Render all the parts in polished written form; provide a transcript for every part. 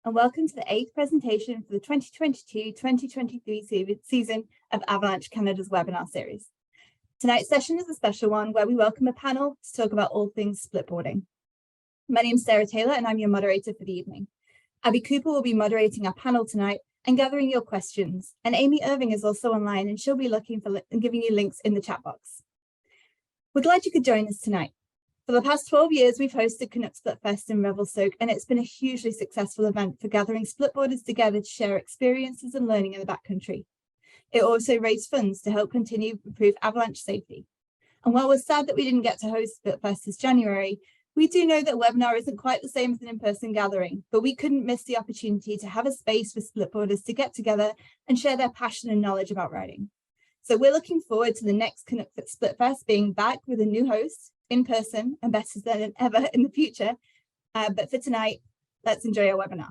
and welcome to the 8th presentation for the 2022-2023 season of Avalanche Canada's webinar series. Tonight's session is a special one where we welcome a panel to talk about all things splitboarding. My name is Sarah Taylor and I'm your moderator for the evening. Abby Cooper will be moderating our panel tonight and gathering your questions, and Amy Irving is also online and she'll be looking for and giving you links in the chat box. We're glad you could join us tonight. For the past 12 years, we've hosted Canuck Split Fest in Revelstoke, and it's been a hugely successful event for gathering splitboarders together to share experiences and learning in the backcountry. It also raised funds to help continue to improve avalanche safety. And while we're sad that we didn't get to host Split Fest this January, we do know that webinar isn't quite the same as an in-person gathering, but we couldn't miss the opportunity to have a space for splitboarders to get together and share their passion and knowledge about riding. So we're looking forward to the next Canuck Split Fest being back with a new host, in person, and better than ever in the future. But for tonight, let's enjoy our webinar.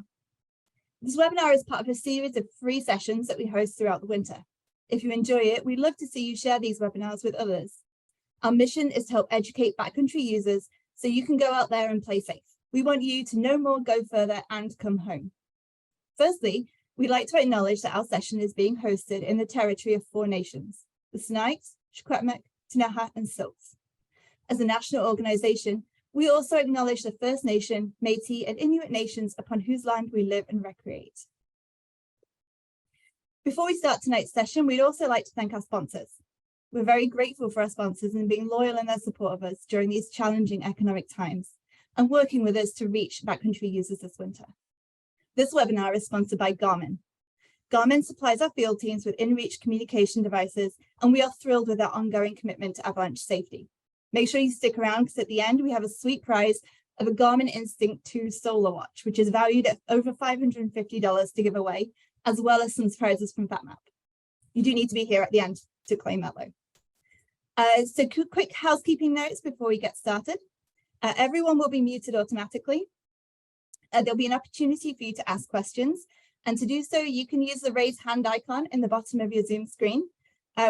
This webinar is part of a series of free sessions that we host throughout the winter. If you enjoy it, we'd love to see you share these webinars with others. Our mission is to help educate backcountry users so you can go out there and play safe. We want you to know more, go further, and come home. Firstly, we'd like to acknowledge that our session is being hosted in the territory of 4 nations: the Snakes, Secwepemc, Ktunaxa, and Syilx. As a national organisation, we also acknowledge the First Nation, Métis, and Inuit nations upon whose land we live and recreate. Before we start tonight's session, we'd also like to thank our sponsors. We're very grateful for our sponsors and being loyal in their support of us during these challenging economic times and working with us to reach backcountry users this winter. This webinar is sponsored by Garmin. Garmin supplies our field teams with in-reach communication devices, and we are thrilled with their ongoing commitment to avalanche safety. Make sure you stick around because at the end we have a sweet prize of a Garmin Instinct 2 solar watch, which is valued at over $550 to give away, as well as some prizes from FatMap. You do need to be here at the end to claim that though. So quick housekeeping notes before we get started. Everyone will be muted automatically. There'll be an opportunity for you to ask questions, and to do so you can use the raise hand icon in the bottom of your Zoom screen.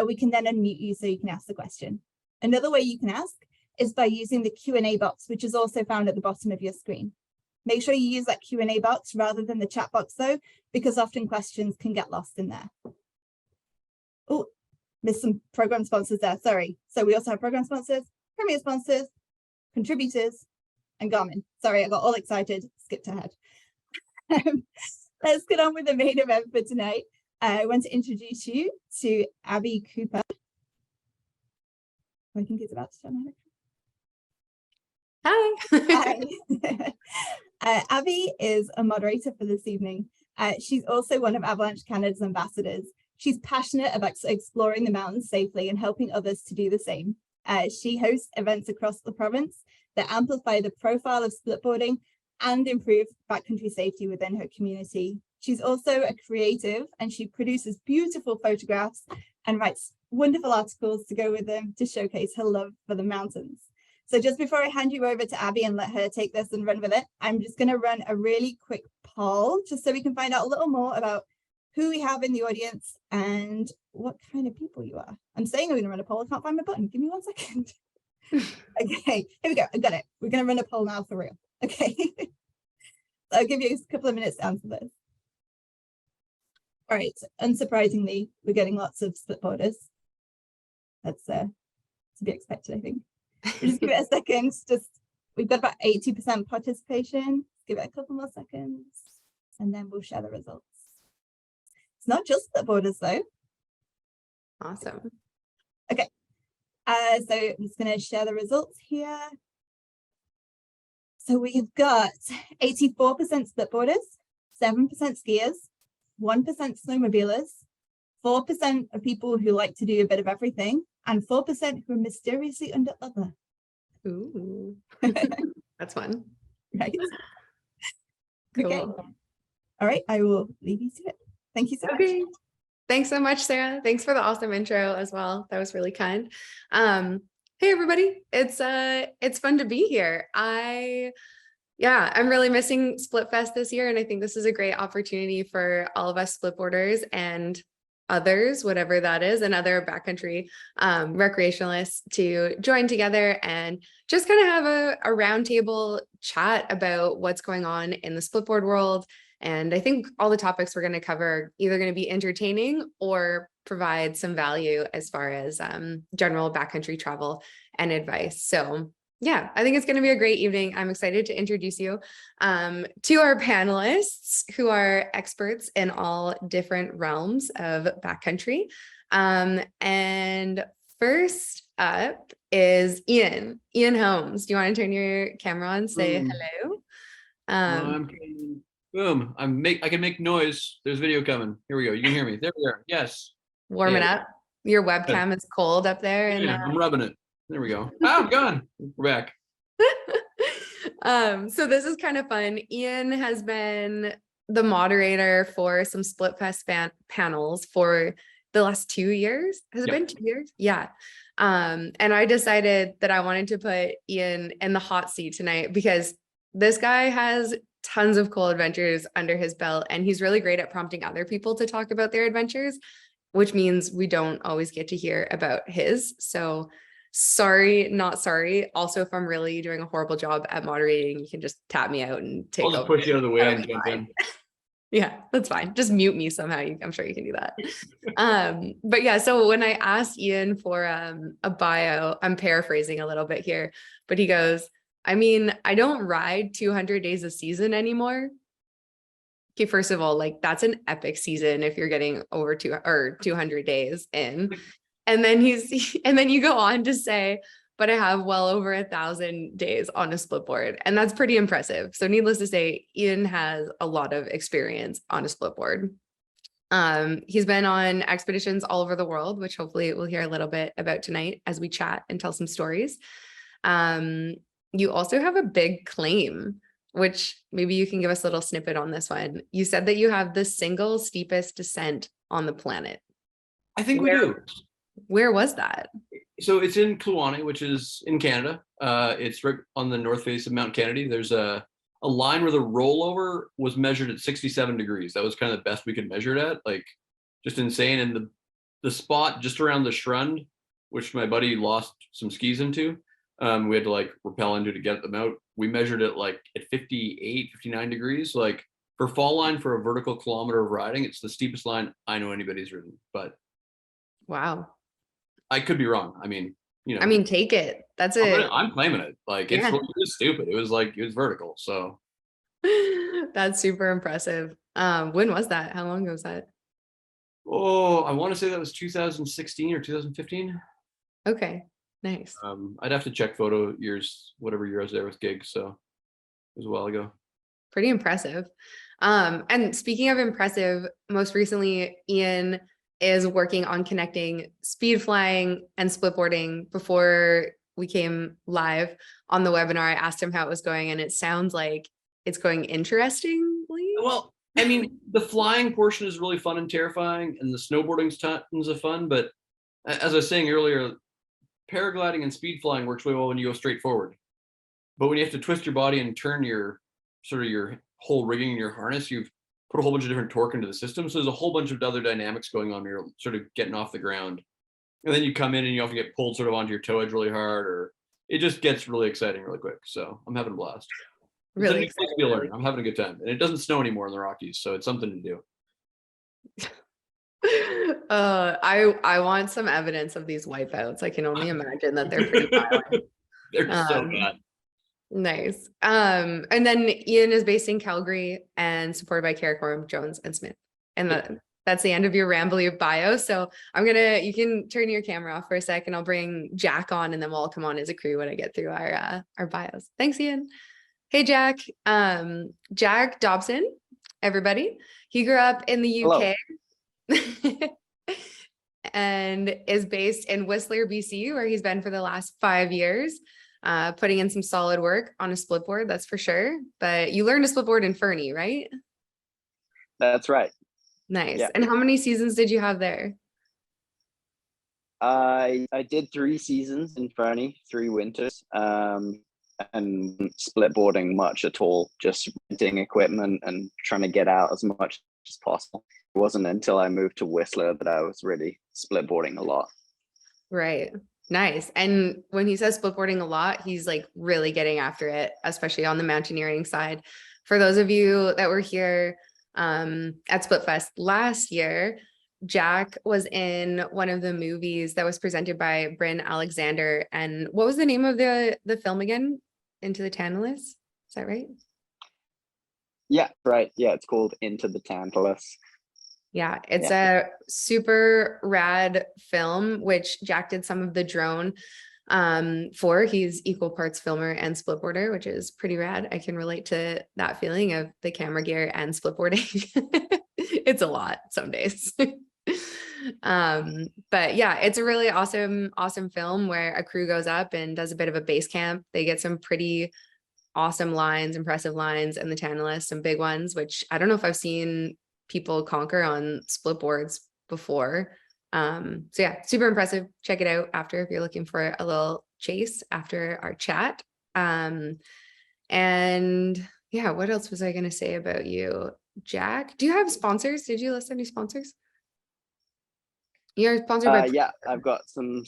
We can then unmute you so you can ask the question. Another way you can ask is by using the Q&A box, which is also found at the bottom of your screen. Make sure you use that Q&A box rather than the chat box though, because often questions can get lost in there. Oh, missed some program sponsors there, sorry. So we also have program sponsors, premier sponsors, contributors, and Garmin. Sorry, I got all excited, skipped ahead. Let's get on with the main event for tonight. I want to introduce you to Abby Cooper. I think it's about to turn on. Hi. Hi. Abby is a moderator for this evening. She's also one of Avalanche Canada's ambassadors. She's passionate about exploring the mountains safely and helping others to do the same. She hosts events across the province that amplify the profile of splitboarding and improve backcountry safety within her community. She's also a creative and she produces beautiful photographs and writes wonderful articles to go with them to showcase her love for the mountains. So just before I hand you over to Abby and let her take this and run with it, I'm just going to run a really quick poll just so we can find out a little more about who we have in the audience and what kind of people you are. I'm saying I'm going to run a poll. I can't find my button. Give me 1 second. Okay, here we go. I got it. We're going to run a poll now for real. Okay. So I'll give you a couple of minutes to answer this. All right. Unsurprisingly, we're getting lots of splitboarders. That's to be expected, I think. We'll just give it a second. We've got about 80% participation. Let's give it a couple more seconds and then we'll share the results. It's not just splitboarders though. Awesome. Okay. So I'm just going to share the results here. So we've got 84% splitboarders, 7% skiers, 1% snowmobilers, 4% of people who like to do a bit of everything, and 4% who are mysteriously under other. Ooh, that's fun. Right. Cool. Okay. All right, I will leave you to it. Thank you so much. Thanks so much, Sarah. Thanks for the awesome intro as well. That was really kind. Hey everybody, it's fun to be here. I'm really missing Split Fest this year, and I think this is a great opportunity for all of us splitboarders and others, whatever that is, and other backcountry recreationalists to join together and just kind of have a roundtable chat about what's going on in the splitboard world And I think all the topics we're going to cover are either going to be entertaining or provide some value as far as general backcountry travel and advice. So yeah, I think it's going to be a great evening. I'm excited to introduce you to our panelists who are experts in all different realms of backcountry. And first up is Ian Holmes. Do you want to turn your camera on, say hello? I'm kidding. Boom. I can make noise. There's video coming. Here we go. You can hear me. There we are. Yes. Warming up. Your webcam is cold up there. And I'm rubbing it. There we go. Oh, I'm gone. We're back. So this is kind of fun. Ian has been the moderator for some Split Fest panels for the last 2 years. Has it been 2 years? Yeah. And I decided that I wanted to put Ian in the hot seat tonight because this guy has tons of cool adventures under his belt, and he's really great at prompting other people to talk about their adventures, which means we don't always get to hear about his. So sorry, not sorry. Also, if I'm really doing a horrible job at moderating, you can just tap me out and take over. I'll just push you out of the way and jump in. Yeah, that's fine. Just mute me somehow. I'm sure you can do that. But yeah, so when I asked Ian for a bio, I'm paraphrasing a little bit here, but he goes, I mean, I don't ride 200 days a season anymore. Okay, first of all, like that's an epic season if you're getting over 200 days in. And then you go on to say, but I have well over 1,000 days on a split board. And that's pretty impressive. So needless to say, Ian has a lot of experience on a split board. He's been on expeditions all over the world, which hopefully we'll hear a little bit about tonight as we chat and tell some stories. You also have a big claim, which maybe you can give us a little snippet on this one. You said that you have the single steepest descent on the planet. I think we do. Where was that? So it's in Kluane, which is in Canada. It's right on the north face of Mount Kennedy. There's a line where the rollover was measured at 67 degrees. That was kind of the best we could measure it at, like just insane. And the spot just around the Schrund, which my buddy lost some skis into, we had to like rappel into to get them out. We measured it like at 58, 59 degrees. Like for fall line for a vertical kilometer of riding, it's the steepest line I know anybody's ridden, but wow. I could be wrong. I mean, take it. That's it. I'm claiming it. Like it was stupid. It was vertical. So that's super impressive. When was that? How long ago was that? Oh, I want to say that was 2016 or 2015. Okay. Nice. I'd have to check photo years, whatever year I was there with gigs. So it was a while ago. Pretty impressive. And speaking of impressive, most recently, Ian is working on connecting speed flying and splitboarding. Before we came live on the webinar, I asked him how it was going, and it sounds like it's going interestingly. Well, I mean, the flying portion is really fun and terrifying, and the snowboarding's tons of fun. But as I was saying earlier, paragliding and speed flying works really well when you go straight forward. But when you have to twist your body and turn your whole rigging in your harness, you've put a whole bunch of different torque into the system. So there's a whole bunch of other dynamics going on. You're sort of getting off the ground. And then you come in and you often get pulled sort of onto your toe edge really hard, or it just gets really exciting really quick. So I'm having a blast. Really exciting. I'm having a good time. And it doesn't snow anymore in the Rockies, so it's something to do. I want some evidence of these wipeouts. I can only imagine that they're pretty violent. They're so bad. Nice. And then Ian is based in Calgary and supported by Karakoram, Jones, and Smith. And that's the end of your rambly bio. So you can turn your camera off for a sec, and I'll bring Jack on, and then we'll all come on as a crew when I get through our bios. Thanks, Ian. Hey, Jack. Jack Dobson, everybody. He grew up in the UK. And is based in Whistler, BC, where he's been for the last 5 years, putting in some solid work on a split board, that's for sure. But you learned a split board in Fernie, right? That's right. Nice. Yeah. And how many seasons did you have there? I did 3 seasons in Fernie, 3 winters, and split boarding much at all, just renting equipment and trying to get out as much as possible. It wasn't until I moved to Whistler that I was really split boarding a lot. Right. Nice. And when he says split boarding a lot, he's like really getting after it, especially on the mountaineering side. For those of you that were here at Splitfest last year. Jack was in one of the movies that was presented by Bryn Alexander. And what was the name of the film again? Into the Tantalus? Is that right? Yeah, right. Yeah, it's called Into the Tantalus. Yeah, it's a super rad film, which Jack did some of the drone for. He's equal parts filmer and splitboarder, which is pretty rad. I can relate to that feeling of the camera gear and splitboarding. It's a lot some days. But yeah, it's a really awesome film where a crew goes up and does a bit of a base camp. They get some pretty awesome lines, impressive lines, and the Tantalus, some big ones, which I don't know if I've seen people conquer on split boards before. So yeah, super impressive. Check it out after if you're looking for a little chase after our chat. And yeah, what else was I going to say about you, Jack? Do you have sponsors? Did you list any sponsors? You're sponsored by Yeah, I've got some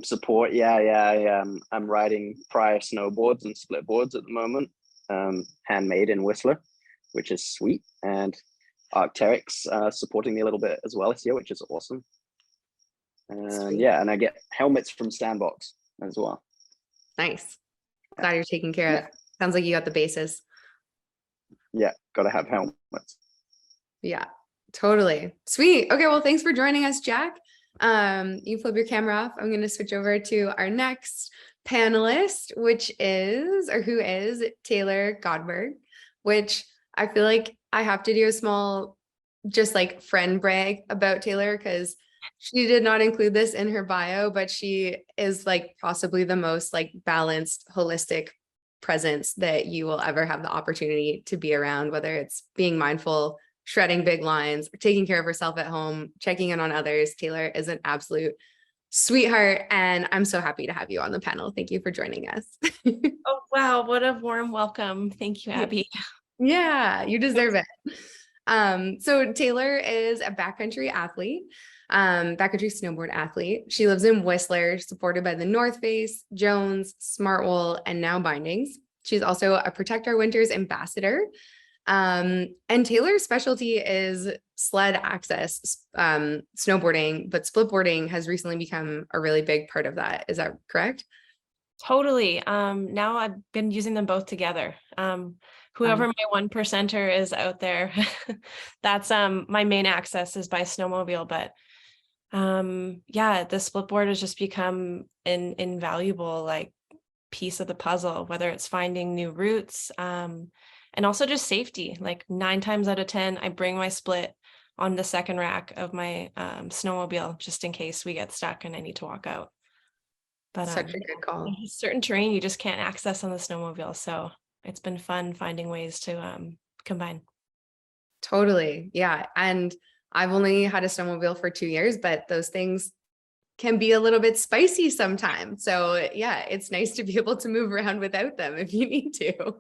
support. Yeah. I'm riding Prior snowboards and split boards at the moment. Handmade in Whistler, which is sweet, and Arc'teryx supporting me a little bit as well this year, which is awesome. And yeah, and I get helmets from Sandbox as well. Nice. Glad you're taking care of. Sounds like you got the bases. Yeah, gotta have helmets. Yeah, totally. Sweet. Okay, well, thanks for joining us, Jack. You flip your camera off. I'm going to switch over to our next panelist, who is Taylor Godberg, which I feel like I have to do a small, just like friend brag about Taylor, because she did not include this in her bio, but she is like possibly the most like balanced, holistic presence that you will ever have the opportunity to be around, whether it's being mindful, shredding big lines, taking care of herself at home, checking in on others. Taylor is an absolute sweetheart, and I'm so happy to have you on the panel. Thank you for joining us. Oh, wow. What a warm welcome. Thank you, Abby. Yeah, you deserve it. So Taylor is a backcountry athlete, backcountry snowboard athlete. She lives in Whistler, supported by the North Face, Jones, Smartwool, and now Bindings. She's also a Protect Our Winters ambassador. And Taylor's specialty is sled access, snowboarding, but splitboarding has recently become a really big part of that. Is that correct? Totally. Now I've been using them both together. Whoever my 1%er is out there, that's my main access is by snowmobile. But yeah, the splitboard has just become an invaluable like piece of the puzzle, whether it's finding new routes, and also just safety. Like 9 times out of 10, I bring my split on the second rack of my snowmobile just in case we get stuck and I need to walk out. But Such a good call. Certain terrain you just can't access on the snowmobile, so it's been fun finding ways to combine. Totally. Yeah. And I've only had a snowmobile for 2 years, but those things can be a little bit spicy sometimes. So yeah, it's nice to be able to move around without them if you need to.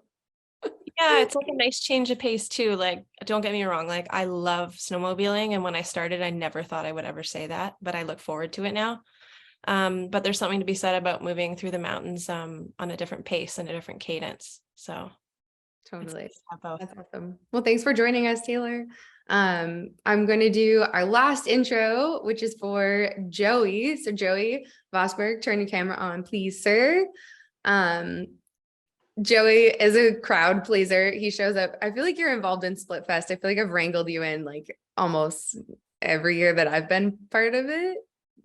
Yeah, it's like a nice change of pace too. Like, don't get me wrong, like I love snowmobiling, and when I started, I never thought I would ever say that, but I look forward to it now. But there's something to be said about moving through the mountains on a different pace and a different cadence. So Totally. both. That's awesome. Well, thanks for joining us, Taylor. I'm going to do our last intro, which is for Joey. So Joey Vosberg, turn your camera on, please, sir. Joey is a crowd pleaser. He shows up. I feel like you're involved in Splitfest. I feel like I've wrangled you in like almost every year that I've been part of it.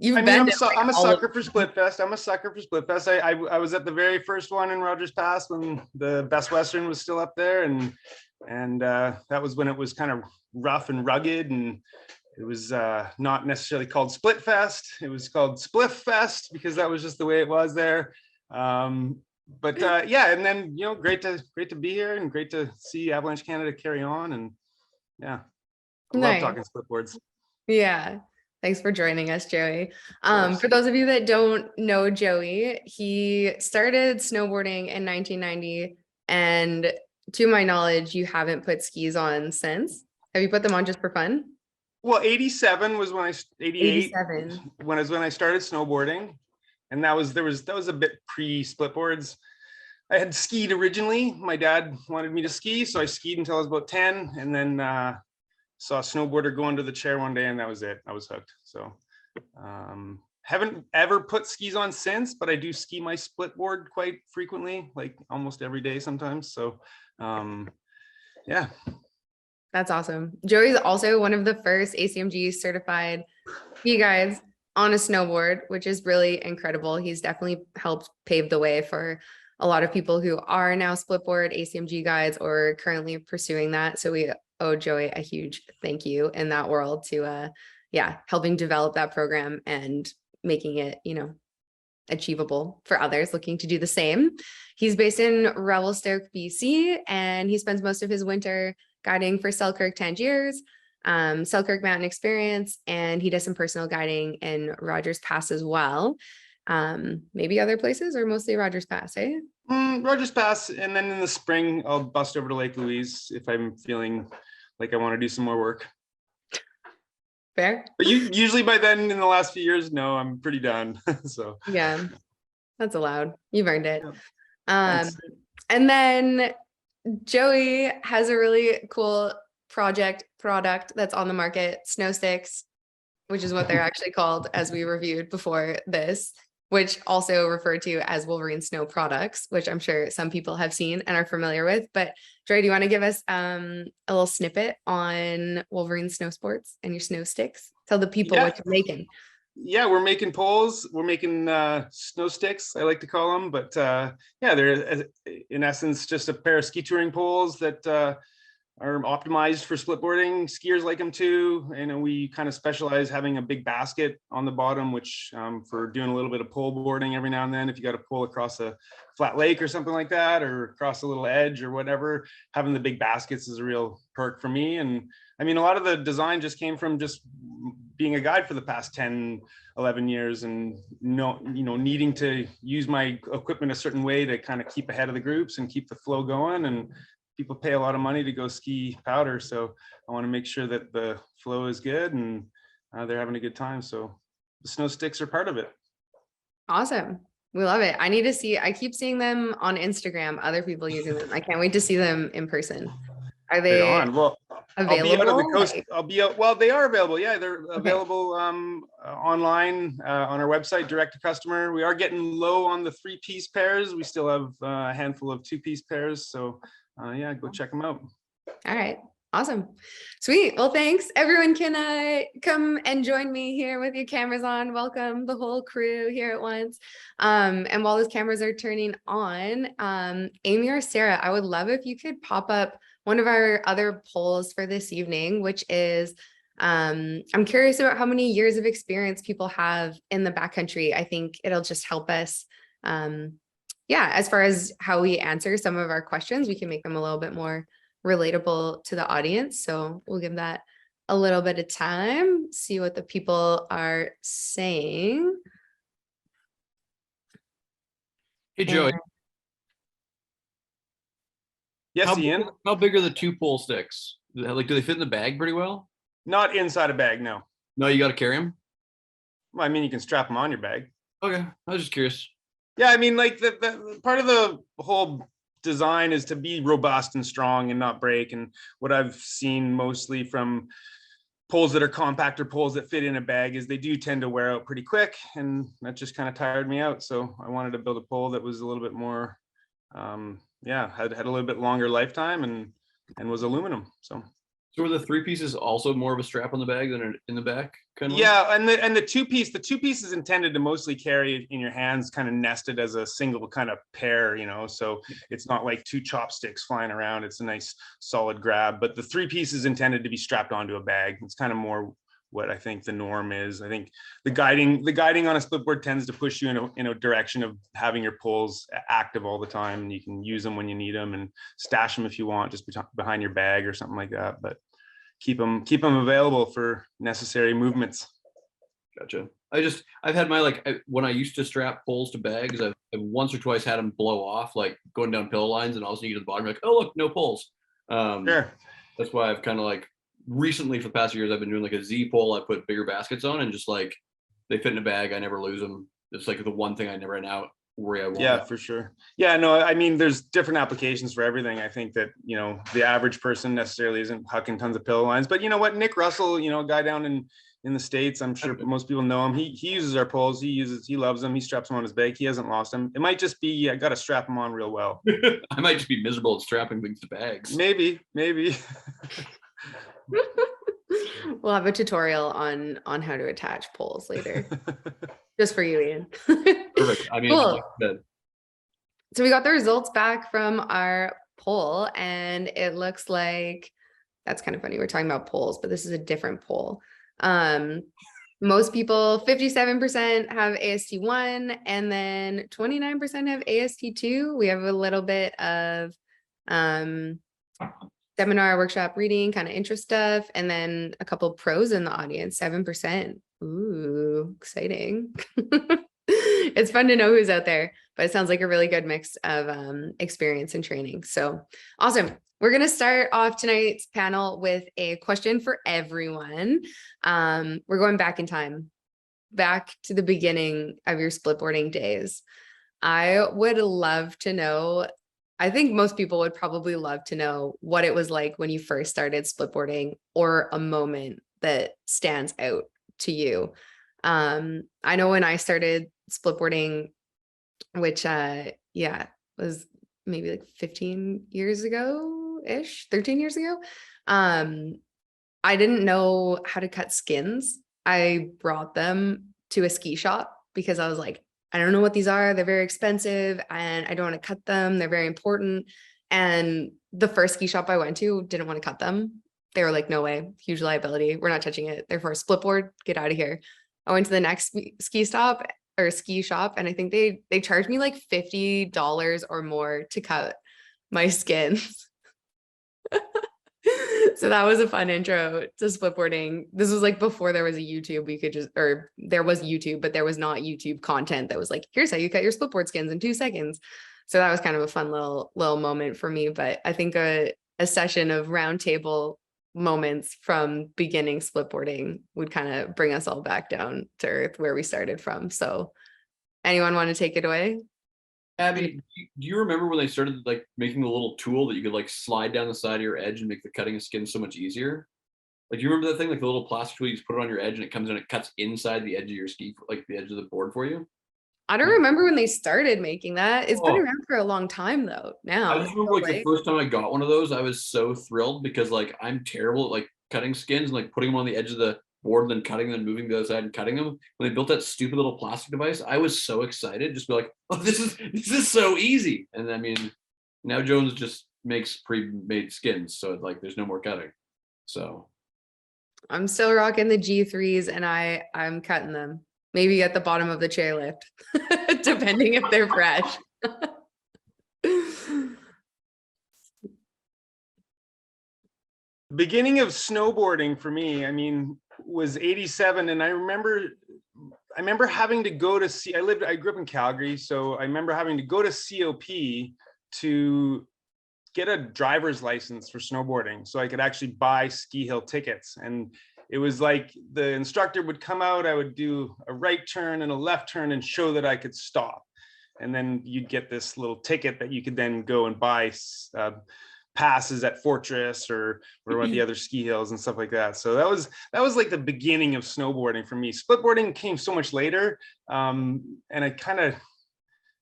I'm a sucker for Splitfest. I'm a sucker for Splitfest. I was at the very first one in Rogers Pass when the Best Western was still up there, and that was when it was kind of rough and rugged, and it was not necessarily called Splitfest. It was called Spliff-fest because that was just the way it was there. But yeah, and then great to be here and great to see Avalanche Canada carry on, and yeah, I love talking splitboards. Yeah. Thanks for joining us, Joey. For those of you that don't know Joey, he started snowboarding in 1990, and to my knowledge, you haven't put skis on since. Have you put them on just for fun? Well, 87 was when 88 87 when I started snowboarding, and that was a bit pre-splitboards. I had skied originally. My dad wanted me to ski, so I skied until I was about 10, and then saw a snowboarder go under the chair one day, and that was it. I was hooked. So haven't ever put skis on since, but I do ski my split board quite frequently, like almost every day sometimes. So yeah. That's awesome. Joey's also one of the first ACMG certified ski guides on a snowboard, which is really incredible. He's definitely helped pave the way for a lot of people who are now splitboard ACMG guides or currently pursuing that. So we owe Joey a huge thank you in that world to helping develop that program and making it, achievable for others looking to do the same. He's based in Revelstoke, BC, and he spends most of his winter guiding for Selkirk Tangiers, Selkirk Mountain Experience, and he does some personal guiding in Rogers Pass as well. Maybe other places or mostly Rogers Pass, eh? Rogers Pass, and then in the spring I'll bust over to Lake Louise if I'm feeling like I want to do some more work. Fair. But usually by then, in the last few years, no, I'm pretty done. So yeah, that's allowed. You've earned it. Thanks. And then Joey has a really cool product that's on the market, Snow Sticks, which is what they're actually called, as we reviewed before this, which also referred to as Wolverine Snow products, which I'm sure some people have seen and are familiar with. But Joey, do you want to give us a little snippet on Wolverine Snow Sports and your snow sticks? Tell the people what you're making. Yeah, we're making poles. We're making snow sticks, I like to call them. But yeah, they're in essence just a pair of ski touring poles that are optimized for splitboarding. Skiers like them too. And we kind of specialize having a big basket on the bottom, which for doing a little bit of pole boarding every now and then, if you got to pull across a flat lake or something like that, or across a little edge or whatever, having the big baskets is a real perk for me. And I mean, a lot of the design just came from just being a guide for the past 10, 11 years and needing to use my equipment a certain way to kind of keep ahead of the groups and keep the flow going. And people pay a lot of money to go ski powder, so I want to make sure that the flow is good and they're having a good time. So the snow sticks are part of it. Awesome. We love it. I need to see, I keep seeing them on Instagram, other people using them. I can't wait to see them in person. Are they Well, available? I'll be out on the coast. I'll be out. Well, they are available. Yeah, they're available online on our website, direct to customer. We are getting low on the 3-piece pairs. We still have a handful of 2-piece pairs. So yeah, go check them out. All right. Awesome. Sweet. Well, thanks. Everyone can come and join me here with your cameras on. Welcome the whole crew here at once. And while those cameras are turning on, Amy or Sarah, I would love if you could pop up one of our other polls for this evening, which is, I'm curious about how many years of experience people have in the backcountry. I think it'll just help us, as far as how we answer some of our questions, we can make them a little bit more relatable to the audience. So we'll give that a little bit of time, see what the people are saying. Hey, Joey. Yes, Ian. How big are the 2 pole sticks? Like, do they fit in the bag pretty well? Not inside a bag, no. No, you got to carry them? Well, I mean, you can strap them on your bag. Okay, I was just curious. Yeah, I mean, like the part of the whole design is to be robust and strong and not break. And what I've seen mostly from poles that are compactor poles that fit in a bag is they do tend to wear out pretty quick, and that just kind of tired me out. So I wanted to build a pole that was a little bit more, had a little bit longer lifetime and was aluminum. So were the 3 pieces also more of a strap on the bag than in the back? Kind of yeah, and the 2-piece, the 2-piece is intended to mostly carry in your hands, kind of nested as a single kind of pair, so it's not like 2 chopsticks flying around. It's a nice solid grab, but the 3-piece is intended to be strapped onto a bag. It's kind of more what I think the norm is. I think the guiding on a splitboard tends to push you in a direction of having your poles active all the time, and you can use them when you need them and stash them if you want, just behind your bag or something like that. But keep them available for necessary movements. Gotcha. I've had my, when I used to strap poles to bags, I've once or twice had them blow off, like going down pillow lines, and all of a sudden you get to the bottom, like, oh look, no poles. Sure. That's why I've kind of recently for the past years, I've been doing like a Z pole. I put bigger baskets on, and just they fit in a bag. I never lose them. It's like the one thing I never run out. where I want Yeah, it. for sure. Yeah, no, I mean, there's different applications for everything. I think that, you know, the average person necessarily isn't hucking tons of pillow lines, but you know what, Nick Russell, you know, a guy down in the States, I'm sure most people know him. He uses our poles. He loves them. He straps them on his bag. He hasn't lost them. It might just be, I got to strap them on real well. I might just be miserable at strapping things to bags. Maybe. We'll have a tutorial on how to attach poles later, just for you, Ian. Perfect. I mean, Cool. like I said, So we got the results back from our poll, and it looks like that's kind of funny. We're talking about polls, but this is a different poll. Most people, 57% have AST1, and then 29% have AST2. We have a little bit of seminar, workshop, reading, kind of interest stuff, and then a couple pros in the audience, 7%. Ooh, exciting. It's fun to know who's out there, but it sounds like a really good mix of experience and training. So awesome. We're going to start off tonight's panel with a question for everyone. We're going back in time, back to the beginning of your splitboarding days. I would love to know, I think most people would probably love to know what it was like when you first started splitboarding, or a moment that stands out to you. I know when I started splitboarding, which was maybe like 15 years ago-ish, 13 years ago. I didn't know how to cut skins. I brought them to a ski shop because I was like, I don't know what these are. They're very expensive and I don't want to cut them. They're very important. And the first ski shop I went to didn't want to cut them. They were like, no way, huge liability. We're not touching it. They're for a splitboard. Get out of here. I went to the next ski shop, and I think they charged me like $50 or more to cut my skins. So that was a fun intro to splitboarding. This was like before there was a YouTube. There was YouTube, but there was not YouTube content that was like, here's how you cut your splitboard skins in 2 seconds. So that was kind of a fun little moment for me. But I think a session of roundtable moments from beginning splitboarding would kind of bring us all back down to earth where we started from. So anyone want to take it away? Abby, do you remember when they started like making the little tool that you could like slide down the side of your edge and make the cutting of skin so much easier? Like, do you remember that thing, like the little plastic tool, you just put it on your edge and it comes in and it cuts inside the edge of your ski, like the edge of the board for you? I don't remember when they started making that. It's been around for a long time though. Now I just remember like the first time I got one of those, I was so thrilled because like I'm terrible at like cutting skins and like putting them on the edge of the board and then cutting them, moving to the other side and cutting them. When they built that stupid little plastic device, I was so excited, just be like, oh, this is so easy. And I mean, now Jones just makes pre-made skins, so like there's no more cutting. So I'm still rocking the G3s and I'm cutting them. Maybe at the bottom of the chairlift, depending if they're fresh. Beginning of snowboarding for me, I mean, was 87. And I remember having to go to I grew up in Calgary. So I remember having to go to COP to get a driver's license for snowboarding so I could actually buy ski hill tickets. And it was like the instructor would come out, I would do a right turn and a left turn and show that I could stop. And then you'd get this little ticket that you could then go and buy passes at Fortress or one of the other ski hills and stuff like that. So that was like the beginning of snowboarding for me. Splitboarding came so much later. And I kind of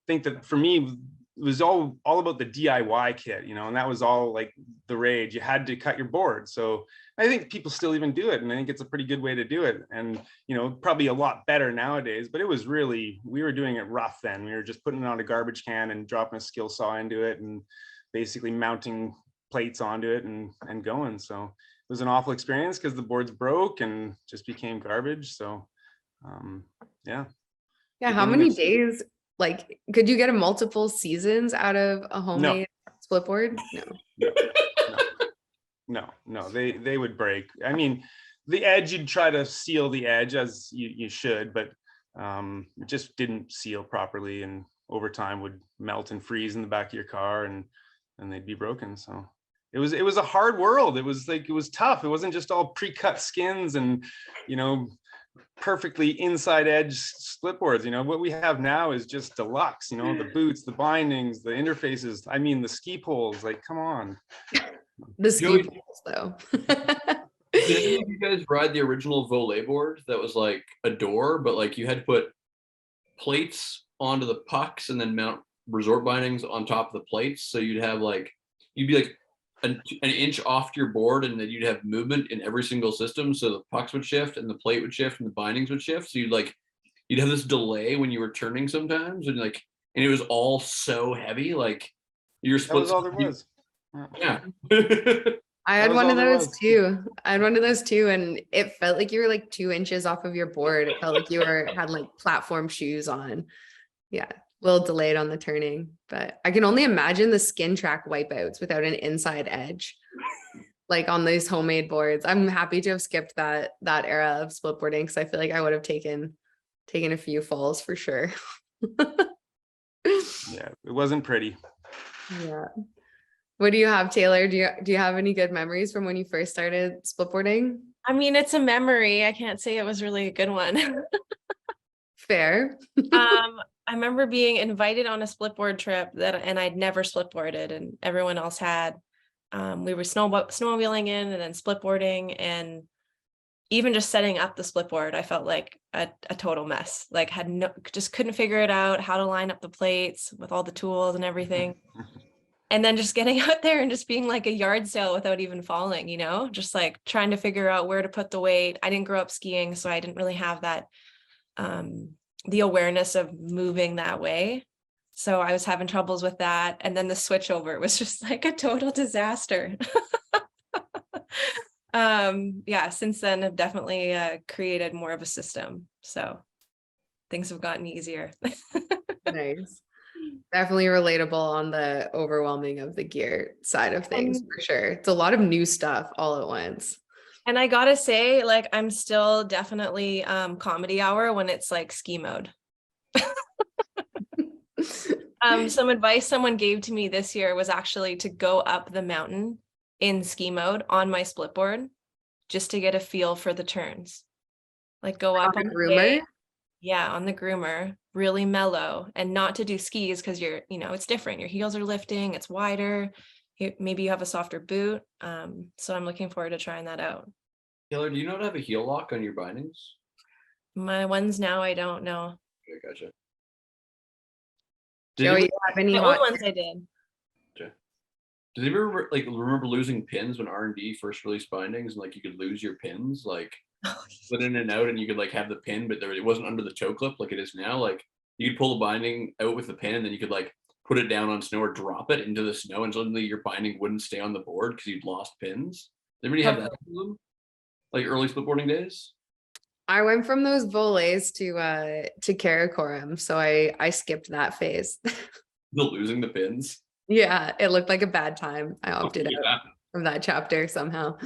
think that for me, it was all about the DIY kit, you know, and that was all like the rage. You had to cut your board. So I think people still even do it. And I think it's a pretty good way to do it. And, you know, probably a lot better nowadays, but it was really, we were doing it rough then. We were just putting it on a garbage can and dropping a skill saw into it and basically mounting plates onto it and going. So it was an awful experience because the boards broke and just became garbage. So yeah. How many days, like, could you get a multiple seasons out of a homemade splitboard? No, they would break. I mean, the edge, you'd try to seal the edge as you should, but it just didn't seal properly, and over time would melt and freeze in the back of your car and they'd be broken. So it was a hard world. It was tough. It wasn't just all pre-cut skins and, you know, perfectly inside edge split boards. You know, what we have now is just deluxe, you know, the boots, the bindings, the interfaces. I mean, the ski poles, like, come on. The ski Joey- poles, though. Did any of you guys ride the original volley board that was like a door, but like you had to put plates onto the pucks and then mount resort bindings on top of the plates? So you'd have like, you'd be like an inch off your board, and then you'd have movement in every single system. So the pucks would shift and the plate would shift and the bindings would shift. So you'd have this delay when you were turning sometimes, and like, and it was all so heavy, like your That split. was all there was. Yeah. I That had was one all of there those was. too. I had one of those too, and it felt like you were like 2 inches off of your board. It felt like you had like platform shoes on. Yeah, a little delayed on the turning, but I can only imagine the skin track wipeouts without an inside edge, like on these homemade boards. I'm happy to have skipped that era of split boarding, because I feel like I would have taken a few falls for sure. Yeah, it wasn't pretty. Yeah. What do you have, Taylor? Do you have any good memories from when you first started splitboarding? I mean, it's a memory. I can't say it was really a good one. Fair. I remember being invited on a splitboard trip and I'd never splitboarded, and everyone else had. We were snowmobiling in and then splitboarding, and even just setting up the splitboard, I felt like a total mess. Like just couldn't figure it out, how to line up the plates with all the tools and everything. And then just getting out there and just being like a yard sale without even falling, you know, just like trying to figure out where to put the weight. I didn't grow up skiing, so I didn't really have that, the awareness of moving that way. So I was having troubles with that. And then the switch over was just like a total disaster. Yeah, since then I've definitely created more of a system. So things have gotten easier. Nice. Definitely relatable on the overwhelming of the gear side of things, for sure. It's a lot of new stuff all at once. And I gotta say, like, I'm still definitely comedy hour when it's like ski mode. Some advice someone gave to me this year was actually to go up the mountain in ski mode on my split board, just to get a feel for the turns. Like go up on the groomer. Yeah, on the groomer, really mellow, and not to do skis because it's different. Your heels are lifting, it's wider. Maybe you have a softer boot. So I'm looking forward to trying that out. Taylor, do you know how to have a heel lock on your bindings? My ones now, I don't know. Okay, gotcha. Joey, you have any The hot old ones I did. Did you ever remember losing pins when R&D first released bindings, and like you could lose your pins, like split in and out, and you could like have the pin, but it wasn't under the toe clip like it is now. Like you could pull the binding out with the pin, and then you could like put it down on snow or drop it into the snow, and suddenly your binding wouldn't stay on the board because you'd lost pins. Did anybody have that problem? Like early splitboarding days? I went from those volleys to Karakoram, so I skipped that phase. The losing the pins. Yeah, it looked like a bad time. I opted Yeah. out from that chapter somehow.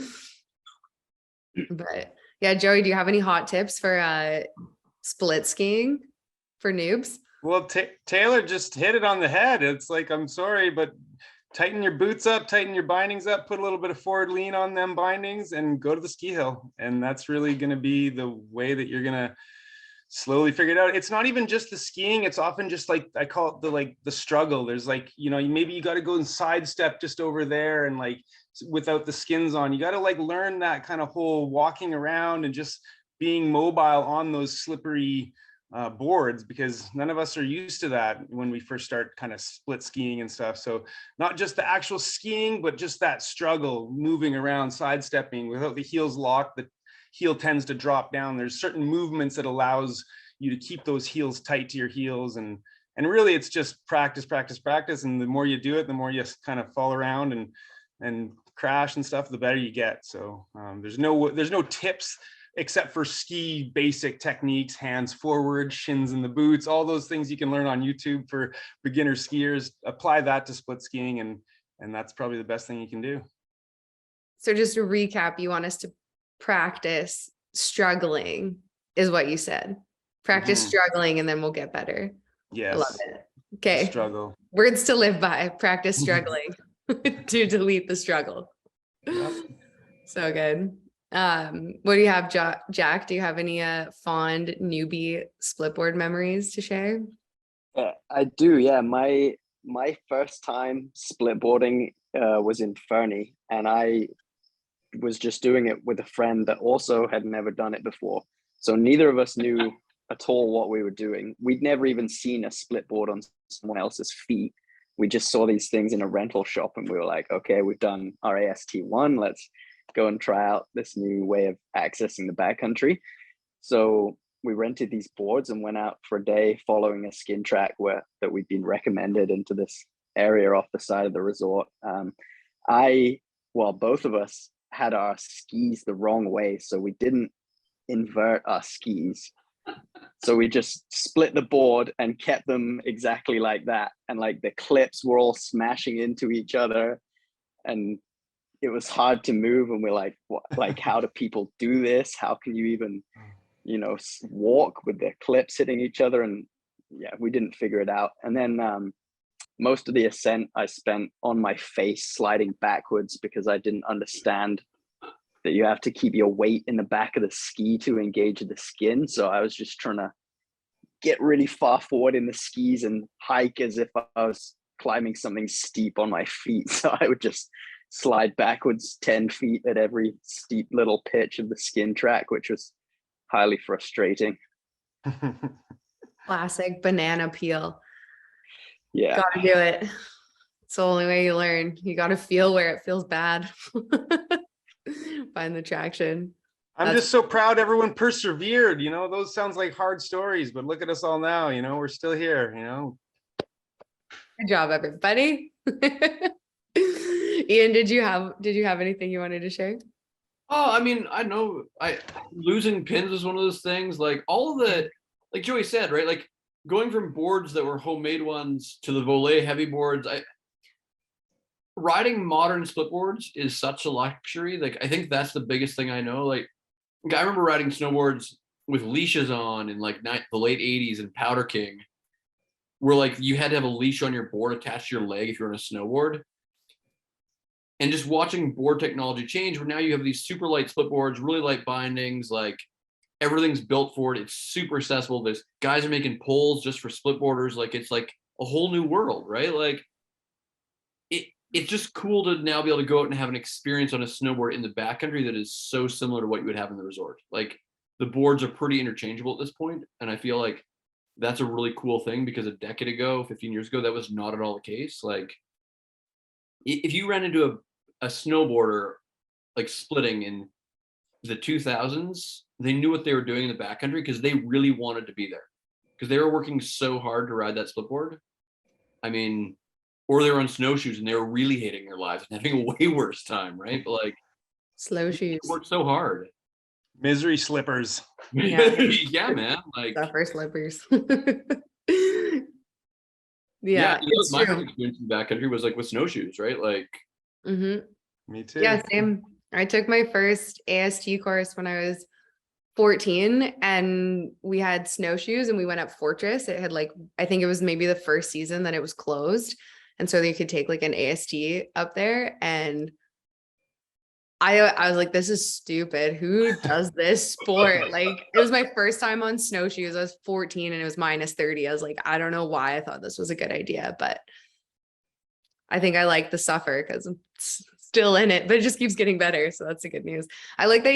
But yeah, Joey, do you have any hot tips for split skiing for noobs? Well, Taylor just hit it on the head. It's like, I'm sorry, but tighten your boots up, tighten your bindings up, put a little bit of forward lean on them bindings, and go to the ski hill. And that's really going to be the way that you're going to slowly figure it out. It's not even just the skiing. It's often just like, I call it the struggle. There's like, maybe you got to go and sidestep just over there and like without the skins on. You got to like learn that kind of whole walking around and just being mobile on those slippery boards, because none of us are used to that when we first start kind of split skiing and stuff. So not just the actual skiing, but just that struggle, moving around, sidestepping without the heels locked. The heel tends to drop down. There's certain movements that allows you to keep those heels tight to your heels, and really it's just practice. And the more you do it, the more you kind of fall around and crash and stuff, the better you get. So there's no tips except for ski basic techniques, hands forward, shins in the boots, all those things you can learn on YouTube for beginner skiers. Apply that to split skiing, and that's probably the best thing you can do. So just to recap, you want us to practice struggling is what you said. Practice struggling and then we'll get better. Yes. I love it. Okay. Struggle. Words to live by. Practice struggling to delete the struggle. Yep. So good. What do you have, Jack? Do you have any fond newbie splitboard memories to share? Yeah, I do. Yeah, my first time splitboarding was in Fernie, and I was just doing it with a friend that also had never done it before. So neither of us knew at all what we were doing. We'd never even seen a splitboard on someone else's feet. We just saw these things in a rental shop, and we were like, okay, we've done our AST1. Let's go and try out this new way of accessing the backcountry. So we rented these boards and went out for a day following a skin track that we'd been recommended into this area off the side of the resort. Both of us had our skis the wrong way, so we didn't invert our skis. So we just split the board and kept them exactly like that. And like the clips were all smashing into each other, and it was hard to move. And we're like, what, like, how do people do this? How can you even, walk with the clips hitting each other? And yeah, we didn't figure it out. And then most of the ascent I spent on my face sliding backwards because I didn't understand that you have to keep your weight in the back of the ski to engage the skin. So I was just trying to get really far forward in the skis and hike as if I was climbing something steep on my feet. So I would just slide backwards 10 feet at every steep little pitch of the skin track, which was highly frustrating. Classic banana peel. Yeah. Gotta do it. It's the only way you learn. You gotta feel where it feels bad. Find the traction. I'm just so proud everyone persevered. Those sounds like hard stories, but look at us all now. We're still here. Good job, everybody. Ian, did you have anything you wanted to share? Oh, I mean, I know losing pins is one of those things. Like all of the, like Joey said, right? Like going from boards that were homemade ones to the Volet heavy boards. Riding modern split boards is such a luxury. Like I think that's the biggest thing I know. Like I remember riding snowboards with leashes on in like the late 80s in Powder King, where like you had to have a leash on your board attached to your leg if you're on a snowboard. And just watching board technology change, where now you have these super light split boards, really light bindings, like everything's built for it. It's super accessible. There's guys are making poles just for split boarders. Like it's like a whole new world, right? Like it's just cool to now be able to go out and have an experience on a snowboard in the backcountry that is so similar to what you would have in the resort. Like the boards are pretty interchangeable at this point, and I feel like that's a really cool thing because a decade ago, 15 years ago, that was not at all the case. Like if you ran into a snowboarder like splitting in the 2000s, they knew what they were doing in the backcountry because they really wanted to be there because they were working so hard to ride that split board. I mean, or they were on snowshoes and they were really hating their lives and having a way worse time, right? But like slow shoes. Worked so hard. Misery slippers. Yeah, man. Like suffer slippers. Yeah, it's my true. experience in the backcountry was like with snowshoes, right? Like Me too. Yeah, same. I took my first AST course when I was 14 and we had snowshoes and we went up Fortress. It had like, I think it was maybe the first season that it was closed. And so you could take like an AST up there. And I was like, this is stupid. Who does this sport? Like it was my first time on snowshoes. I was 14 and it was -30. I was like, I don't know why I thought this was a good idea, but I think I like the suffer because I'm still in it, but it just keeps getting better. So that's the good news. I like that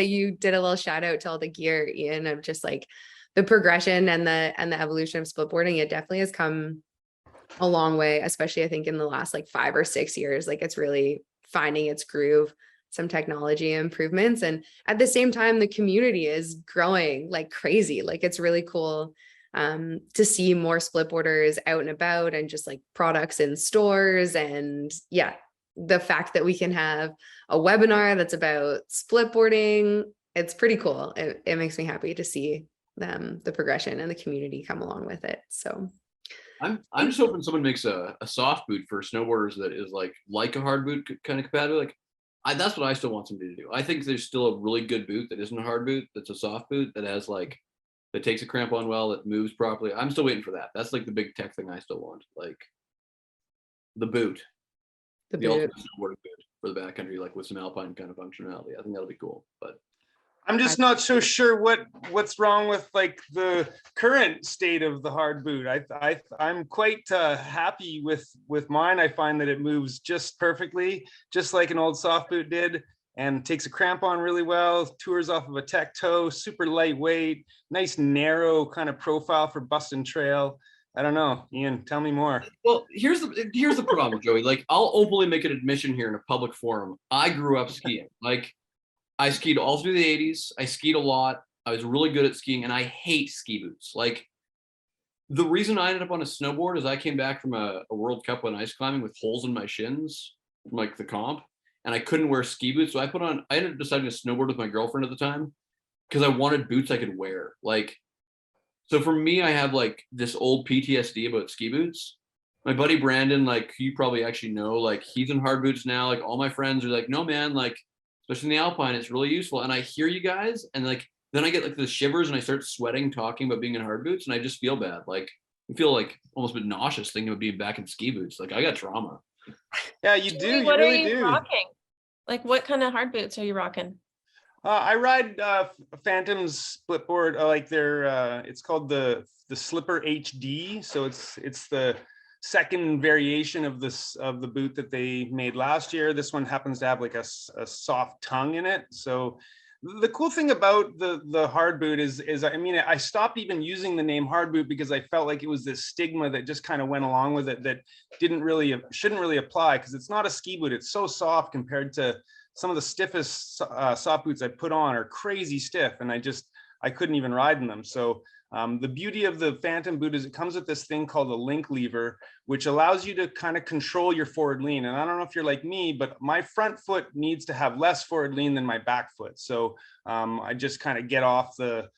you did a little shout out to all the gear, Ian, of just like the progression and the evolution of splitboarding. It definitely has come a long way, especially I think in the last like 5 or 6 years. Like it's really finding its groove, some technology improvements. And at the same time, the community is growing like crazy. Like it's really cool to see more splitboarders out and about and just like products in stores. And yeah, the fact that we can have a webinar that's about splitboarding, it's pretty cool. It makes me happy to see the progression and the community come along with it. So I'm just hoping someone makes a soft boot for snowboarders that is like a hard boot kind of compatible. Like that's what I still want somebody to do. I think there's still a really good boot that isn't a hard boot, that's a soft boot that has like that takes a cramp on well, that moves properly. I'm still waiting for that. That's like the big tech thing I still want. Like the boot. The ultimate snowboarding boot for the backcountry, like with some alpine kind of functionality. I think that'll be cool. But I'm just not so sure what's wrong with like the current state of the hard boot. I'm quite happy with mine. I find that it moves just perfectly, just like an old soft boot did, and takes a cramp on really well. Tours off of a tech toe, super lightweight, nice narrow kind of profile for busting trail. I don't know, Ian, tell me more. well, here's the problem, Joey. Like, I'll openly make an admission here in a public forum. I grew up skiing. Like, I skied all through the 80s. I skied a lot. I was really good at skiing, and I hate ski boots. Like, the reason I ended up on a snowboard is I came back from a World Cup on ice climbing with holes in my shins, from like the comp, and I couldn't wear ski boots. So I ended up deciding to snowboard with my girlfriend at the time because I wanted boots I could wear. Like, so for me, I have like this old PTSD about ski boots. My buddy Brandon, like, you probably actually know, like, he's in hard boots now. Like, all my friends are like, no, man, like, especially in the alpine, it's really useful. And I hear you guys, and like then I get like the shivers and I start sweating talking about being in hard boots, and I just feel bad. Like, I feel like almost a bit nauseous thinking of being back in ski boots. Like, I got trauma. Yeah, you do. Joey, You what really are you do. rocking? Like, what kind of hard boots are you rocking? I ride Phantom split board. Like they're it's called the Slipper HD. So it's the second variation of the boot that they made last year. This one happens to have like a soft tongue in it. So the cool thing about the hard boot is I mean, I stopped even using the name hard boot because I felt like it was this stigma that just kind of went along with it that shouldn't really apply, because it's not a ski boot. It's so soft compared to some of the stiffest soft boots I put on are crazy stiff, and I couldn't even ride in them. So the beauty of the Phantom boot is it comes with this thing called a link lever, which allows you to kind of control your forward lean. And I don't know if you're like me, but my front foot needs to have less forward lean than my back foot. So I just kind of get off the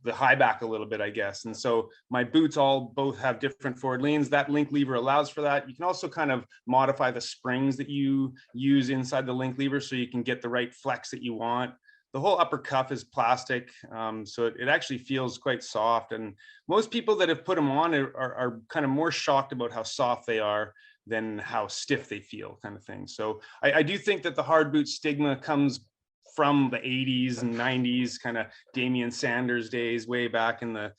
high back a little bit, I guess. And so my boots both have different forward leans. That link lever allows for that. You can also kind of modify the springs that you use inside the link lever so you can get the right flex that you want. The whole upper cuff is plastic, so it actually feels quite soft. And most people that have put them on are kind of more shocked about how soft they are than how stiff they feel, kind of thing. So I do think that the hard boot stigma comes from the 80s and 90s, kind of Damian Sanders days, way back in the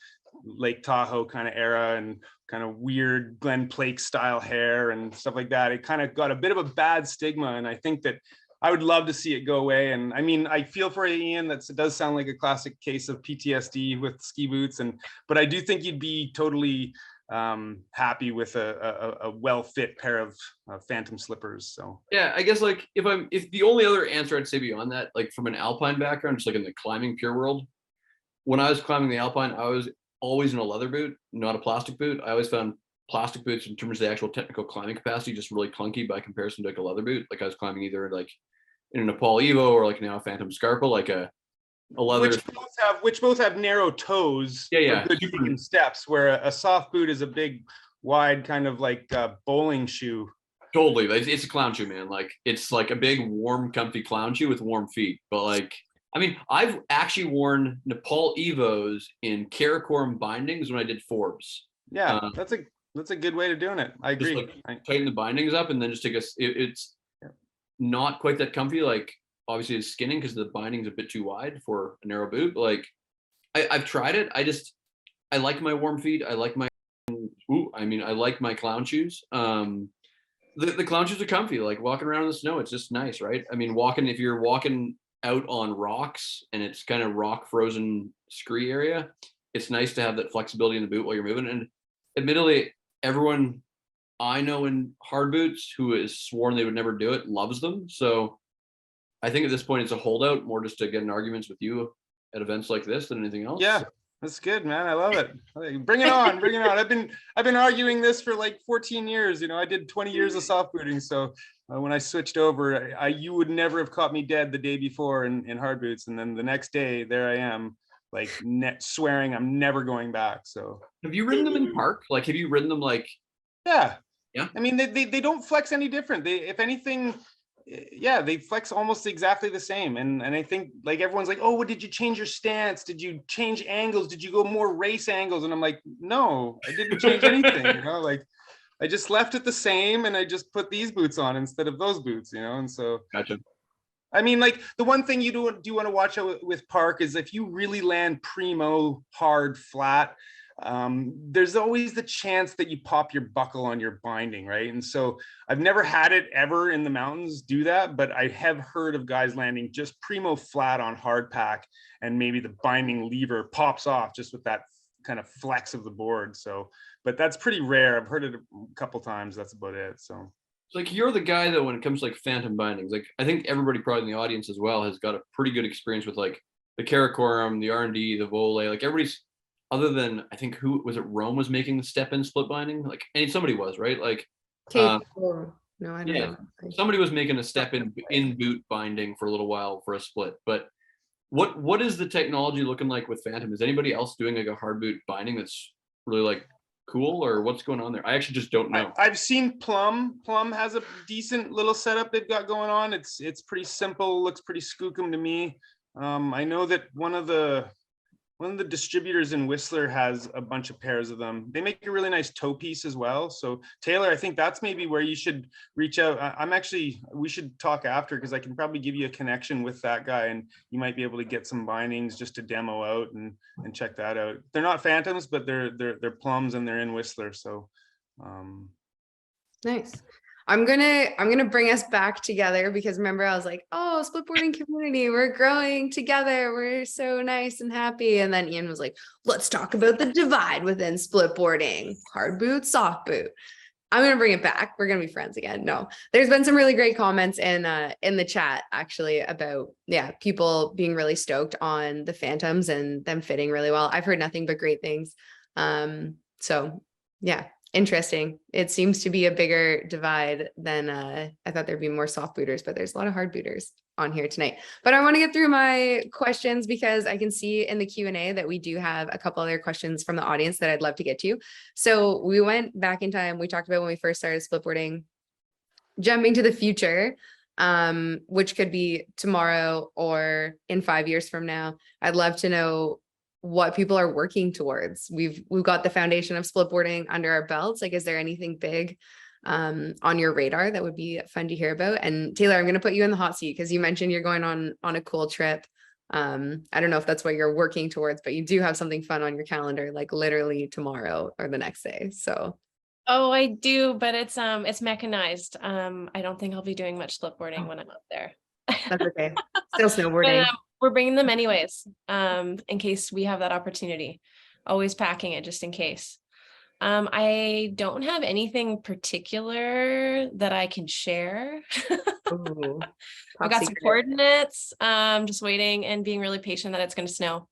Lake Tahoe kind of era, and kind of weird Glenn Plake style hair and stuff like that. It kind of got a bit of a bad stigma, and I think that I would love to see it go away. And I mean, I feel for Ian, it does sound like a classic case of PTSD with ski boots, but I do think you'd be totally happy with a well-fit pair of Phantom slippers. So Yeah, I guess like if the only other answer I'd say beyond that, like from an alpine background, just like in the climbing pure world, when I was climbing the alpine, I was always in a leather boot, not a plastic boot. I always found plastic boots in terms of the actual technical climbing capacity just really clunky by comparison to like a leather boot. Like, I was climbing either like in a Nepal Evo or like now a Phantom Scarpa, like a leather. Which both have narrow toes. Yeah, for good freaking steps, where a soft boot is a big, wide kind of like bowling shoe. Totally, it's a clown shoe, man. Like, it's like a big, warm, comfy clown shoe with warm feet. But like, I mean, I've actually worn Nepal Evos in Karakoram bindings when I did Forbes. Yeah, that's a good way to doing it. I agree. Just like tighten the bindings up and then just take it's not quite that comfy. Like, obviously it's skinning because the binding's a bit too wide for a narrow boot. But like, I've tried it. I like my warm feet. I like my I like my clown shoes. The clown shoes are comfy. Like, walking around in the snow, it's just nice, right? I mean, if you're walking out on rocks and it's kind of rock frozen scree area, it's nice to have that flexibility in the boot while you're moving. And admittedly, everyone I know in hard boots who has sworn they would never do it loves them. So I think at this point it's a holdout, more just to get in arguments with you at events like this than anything else. Yeah, that's good, man. I love it. Bring it on, bring it on. I've been arguing this for like 14 years. You know, I did 20 years of soft booting. So when I switched over, you would never have caught me dead the day before in hard boots, and then the next day there I am, like swearing I'm never going back. So have you ridden them in park? Like, have you ridden them like? Yeah. Yeah. I mean, they don't flex any different. If anything, yeah, they flex almost exactly the same. And I think like everyone's like, oh, what, did you change your stance? Did you change angles? Did you go more race angles? And I'm like, no, I didn't change anything. You know, like I just left it the same, and I just put these boots on instead of those boots, you know. And so Gotcha. I mean, like the one thing you do want to watch out with Park is if you really land primo hard flat, there's always the chance that you pop your buckle on your binding, right? And so I've never had it ever in the mountains do that, but I have heard of guys landing just primo flat on hard pack, and maybe the binding lever pops off just with that kind of flex of the board. So, but that's pretty rare. I've heard it a couple times. That's about it. So. Like you're the guy though when it comes to like phantom bindings. Like I think everybody probably in the audience as well has got a pretty good experience with like the Karakoram, the R&D, the Vole. Like everybody's, other than I think who was it? Rome was making the step-in split binding. Like and somebody was right. Like No, I don't yeah, know. somebody was making a step-in boot binding for a little while for a split. But what is the technology looking like with Phantom? Is anybody else doing like a hard boot binding that's really like cool, or what's going on there? I actually just don't know. I've seen Plum. Plum has a decent little setup they've got going on. It's pretty simple, looks pretty skookum to me. I know that one of the distributors in Whistler has a bunch of pairs of them. They make a really nice toe piece as well. So Taylor, I think that's maybe where you should reach out. We should talk after, because I can probably give you a connection with that guy, and you might be able to get some bindings just to demo out and check that out. They're not Phantoms, but they're Plums, and they're in Whistler. So Nice. I'm gonna bring us back together, because remember I was like, oh, splitboarding community, we're growing together, we're so nice and happy. And then Ian was like, let's talk about the divide within splitboarding, hard boot, soft boot. I'm gonna bring it back. We're gonna be friends again. No, there's been some really great comments in the chat actually about people being really stoked on the Phantoms and them fitting really well. I've heard nothing but great things. So yeah. Interesting. It seems to be a bigger divide than I thought there'd be more soft booters, but there's a lot of hard booters on here tonight. But I want to get through my questions, because I can see in the Q&A that we do have a couple other questions from the audience that I'd love to get to. So we went back in time. We talked about when we first started splitboarding, jumping to the future, which could be tomorrow or in 5 years from now. I'd love to know what people are working towards. We've got the foundation of splitboarding under our belts. Like, is there anything big on your radar that would be fun to hear about? And Taylor, I'm going to put you in the hot seat, because you mentioned you're going on a cool trip. I don't know if that's what you're working towards, but you do have something fun on your calendar, like literally tomorrow or the next day. So. Oh, I do, but it's mechanized. I don't think I'll be doing much splitboarding when I'm up there. That's okay. Still snowboarding. But, we're bringing them anyways, in case we have that opportunity. Always packing it just in case. I don't have anything particular that I can share. Ooh, I got some coordinates, just waiting and being really patient that it's going to snow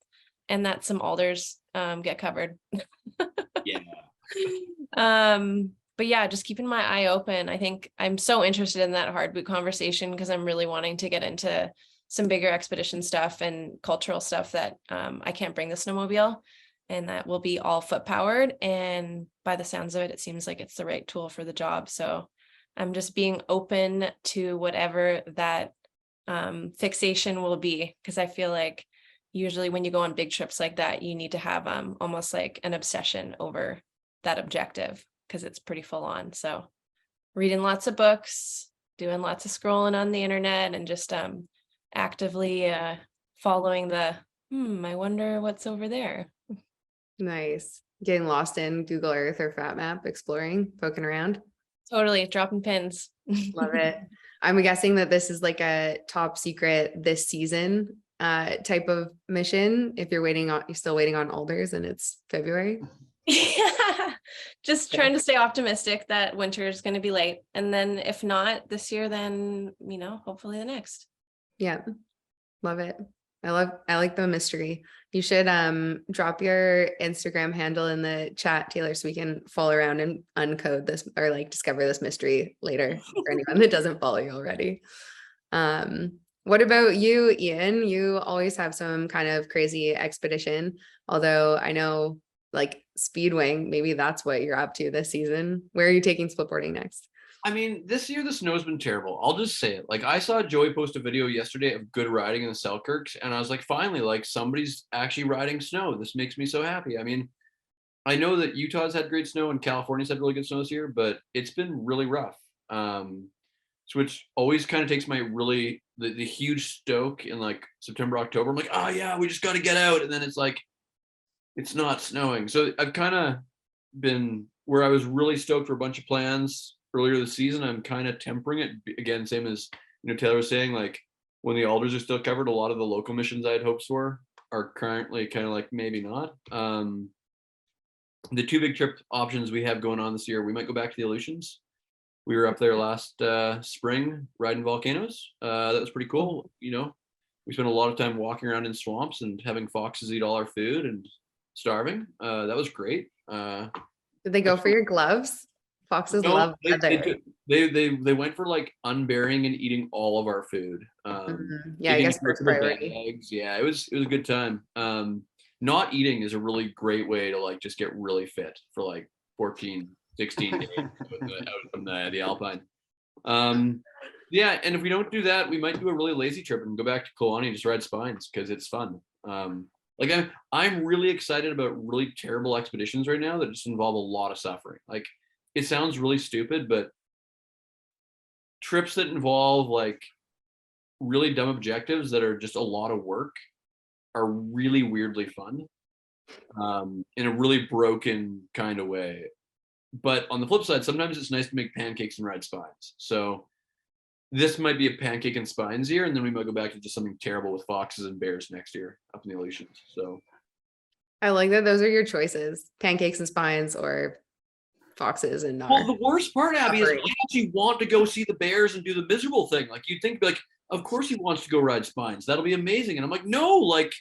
and that some alders get covered. Yeah. But yeah, just keeping my eye open. I think I'm so interested in that hard boot conversation, because I'm really wanting to get into some bigger expedition stuff and cultural stuff that I can't bring the snowmobile, and that will be all foot powered. And by the sounds of it, it seems like it's the right tool for the job. So I'm just being open to whatever that fixation will be, because I feel like usually when you go on big trips like that, you need to have almost like an obsession over that objective, because it's pretty full on. So reading lots of books, doing lots of scrolling on the internet, and just actively following the I wonder what's over there. Nice. Getting lost in Google Earth or Fat Map, exploring, poking around. Totally dropping pins. Love it. I'm guessing that this is like a top secret this season type of mission. If you're still waiting on alders and it's February. Yeah, just trying to stay optimistic that winter is going to be late, and then if not this year, then hopefully the next. Yeah, love it. I like the mystery. You should drop your Instagram handle in the chat, Taylor, so we can follow around and uncode this, or like discover this mystery later for anyone that doesn't follow you already. What about you, Ian? You always have some kind of crazy expedition, although I know like Speedwing, maybe that's what you're up to this season. Where are you taking splitboarding next? I mean, this year the snow's been terrible. I'll just say it. Like, I saw Joey post a video yesterday of good riding in the Selkirks, and I was like, finally, like somebody's actually riding snow. This makes me so happy. I mean, I know that Utah's had great snow and California's had really good snow this year, but it's been really rough. So which always kind of takes my the huge stoke in like September, October. I'm like, oh yeah, we just got to get out, and then it's like it's not snowing. So I've kind of been where I was really stoked for a bunch of plans earlier this season. I'm kind of tempering it again, same as Taylor was saying, like when the alders are still covered, a lot of the local missions I had hopes for are currently kind of like maybe not. The two big trip options we have going on this year, we might go back to the Aleutians. We were up there last spring riding volcanoes. That was pretty cool. We spent a lot of time walking around in swamps and having foxes eat all our food and starving. That was great. Did they go for your gloves? Foxes No, love leather. they went for like unburying and eating all of our food. Yeah, I guess that's that's priority. bags. Yeah, it was a good time. Not eating is a really great way to like just get really fit for like 14, 16 days out from the Alpine. Yeah, and if we don't do that, we might do a really lazy trip and go back to Kluane and just ride spines because it's fun. Like I'm really excited about really terrible expeditions right now that just involve a lot of suffering. Like it sounds really stupid, but trips that involve like really dumb objectives that are just a lot of work are really weirdly fun, in a really broken kind of way. But on the flip side, sometimes it's nice to make pancakes and ride spines. So this might be a pancake and spines year, and then we might go back to just something terrible with foxes and bears next year up in the Aleutians. So I like that those are your choices: pancakes and spines or foxes and well, the worst part, Abby, is I suffering. actually want to go see the bears and do the miserable thing. Like you'd think, like, of course he wants to go ride spines. That'll be amazing. And I'm like, no, like,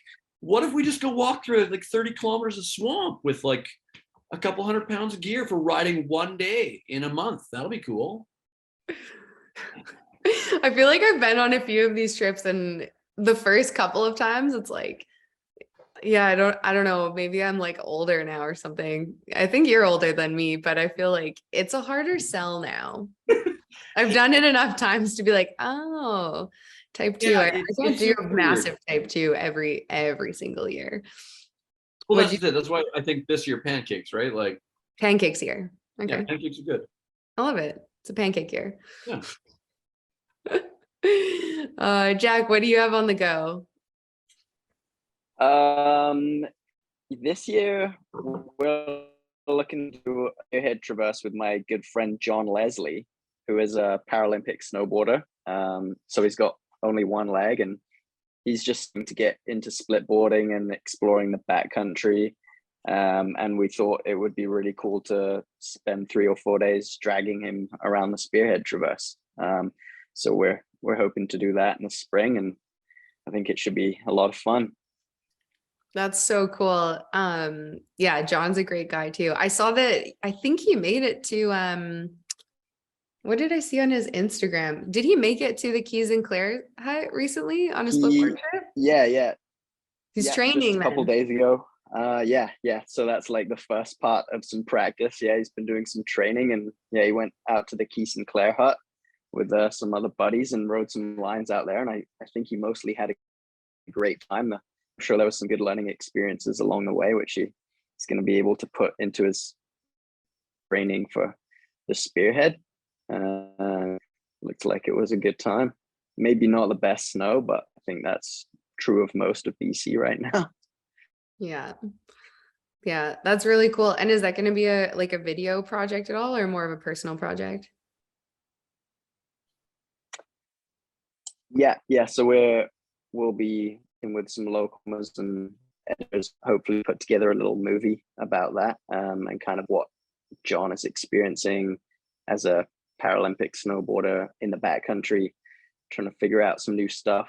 what if we just go walk through like 30 kilometers of swamp with like a couple 100 pounds of gear for riding one day in a month? That'll be cool. I feel like I've been on a few of these trips, and the first couple of times it's like, yeah, I don't know, maybe I'm like older now or something. I think you're older than me, but I feel like it's a harder sell now. I've done it enough times to be like, oh, type 2. Yeah, I don't do super massive type 2 every single year. Well, What'd that's it. That's why I think this year pancakes, right? Like Pancakes here. yeah, Okay. pancakes are good. I love it. It's a pancake here. Yeah. Jack, what do you have on the go? This year we're looking to do a head traverse with my good friend John Leslie, who is a Paralympic snowboarder. So he's got only one leg, and he's just starting to get into split boarding and exploring the backcountry. And we thought it would be really cool to spend 3 or 4 days dragging him around the Spearhead Traverse. So we're hoping to do that in the spring, and I think it should be a lot of fun. That's so cool. Yeah, John's a great guy too. I saw that, I think he made it to what did I see on his Instagram? Did he make it to the Keys and Clare hut recently on a split board trip? Yeah. He's Yeah, training just a couple then. days ago. Yeah. So that's like the first part of some practice. Yeah, he's been doing some training, and yeah, he went out to the Keys and Clare hut with some other buddies and rode some lines out there. And I think he mostly had a great time. I'm sure there was some good learning experiences along the way, which he's going to be able to put into his training for the Spearhead. Looks like it was a good time. Maybe not the best snow, but I think that's true of most of BC right now. Yeah, that's really cool. And is that going to be a video project at all, or more of a personal project? Yeah. So we'll be in with some locals and editors, hopefully put together a little movie about that, and kind of what John is experiencing as a Paralympic snowboarder in the backcountry, trying to figure out some new stuff.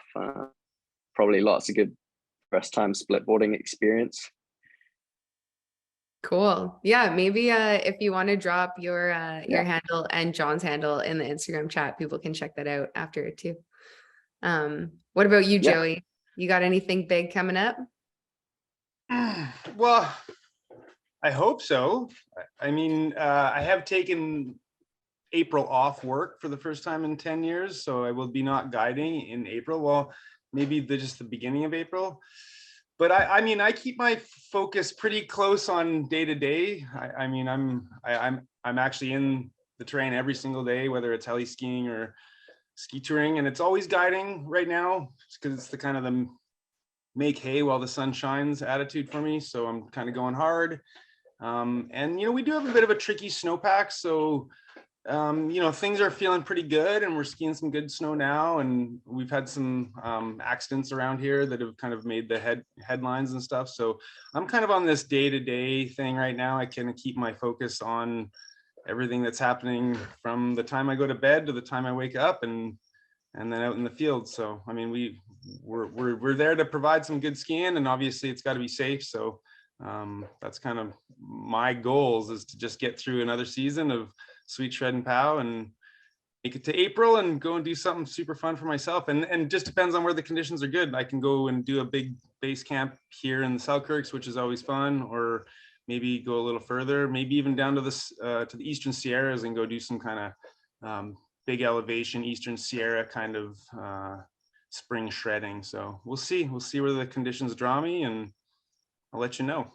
Probably lots of good first time split boarding experience. Cool. Yeah, maybe if you want to drop your handle and John's handle in the Instagram chat, people can check that out after it too. What about you, Yeah. Joey? You got anything big coming up? Well, I hope so. I mean, I have taken April off work for the first time in 10 years, so I will be not guiding in April. Well, maybe just the beginning of April. but I mean, I keep my focus pretty close on day to day. I mean, I'm actually in the terrain every single day, whether it's heli skiing or ski touring, and it's always guiding right now because it's the kind of the make hay while the sun shines attitude for me. So I'm kind of going hard. And, you know, we do have a bit of a tricky snowpack. So, you know, things are feeling pretty good and we're skiing some good snow now. And we've had some accidents around here that have kind of made the headlines and stuff. So I'm kind of on this day-to-day thing right now. I can keep my focus on everything that's happening from the time I go to bed to the time I wake up and then out in the field. So, I mean, we're there to provide some good skiing, and obviously it's got to be safe. So that's kind of my goals, is to just get through another season of Sweet Shred and Pow and make it to April and go and do something super fun for myself. And just depends on where the conditions are good. I can go and do a big base camp here in the Selkirks, which is always fun, or maybe go a little further, maybe even down to the Eastern Sierras and go do some kind of big elevation Eastern Sierra kind of spring shredding. So we'll see where the conditions draw me, and I'll let you know.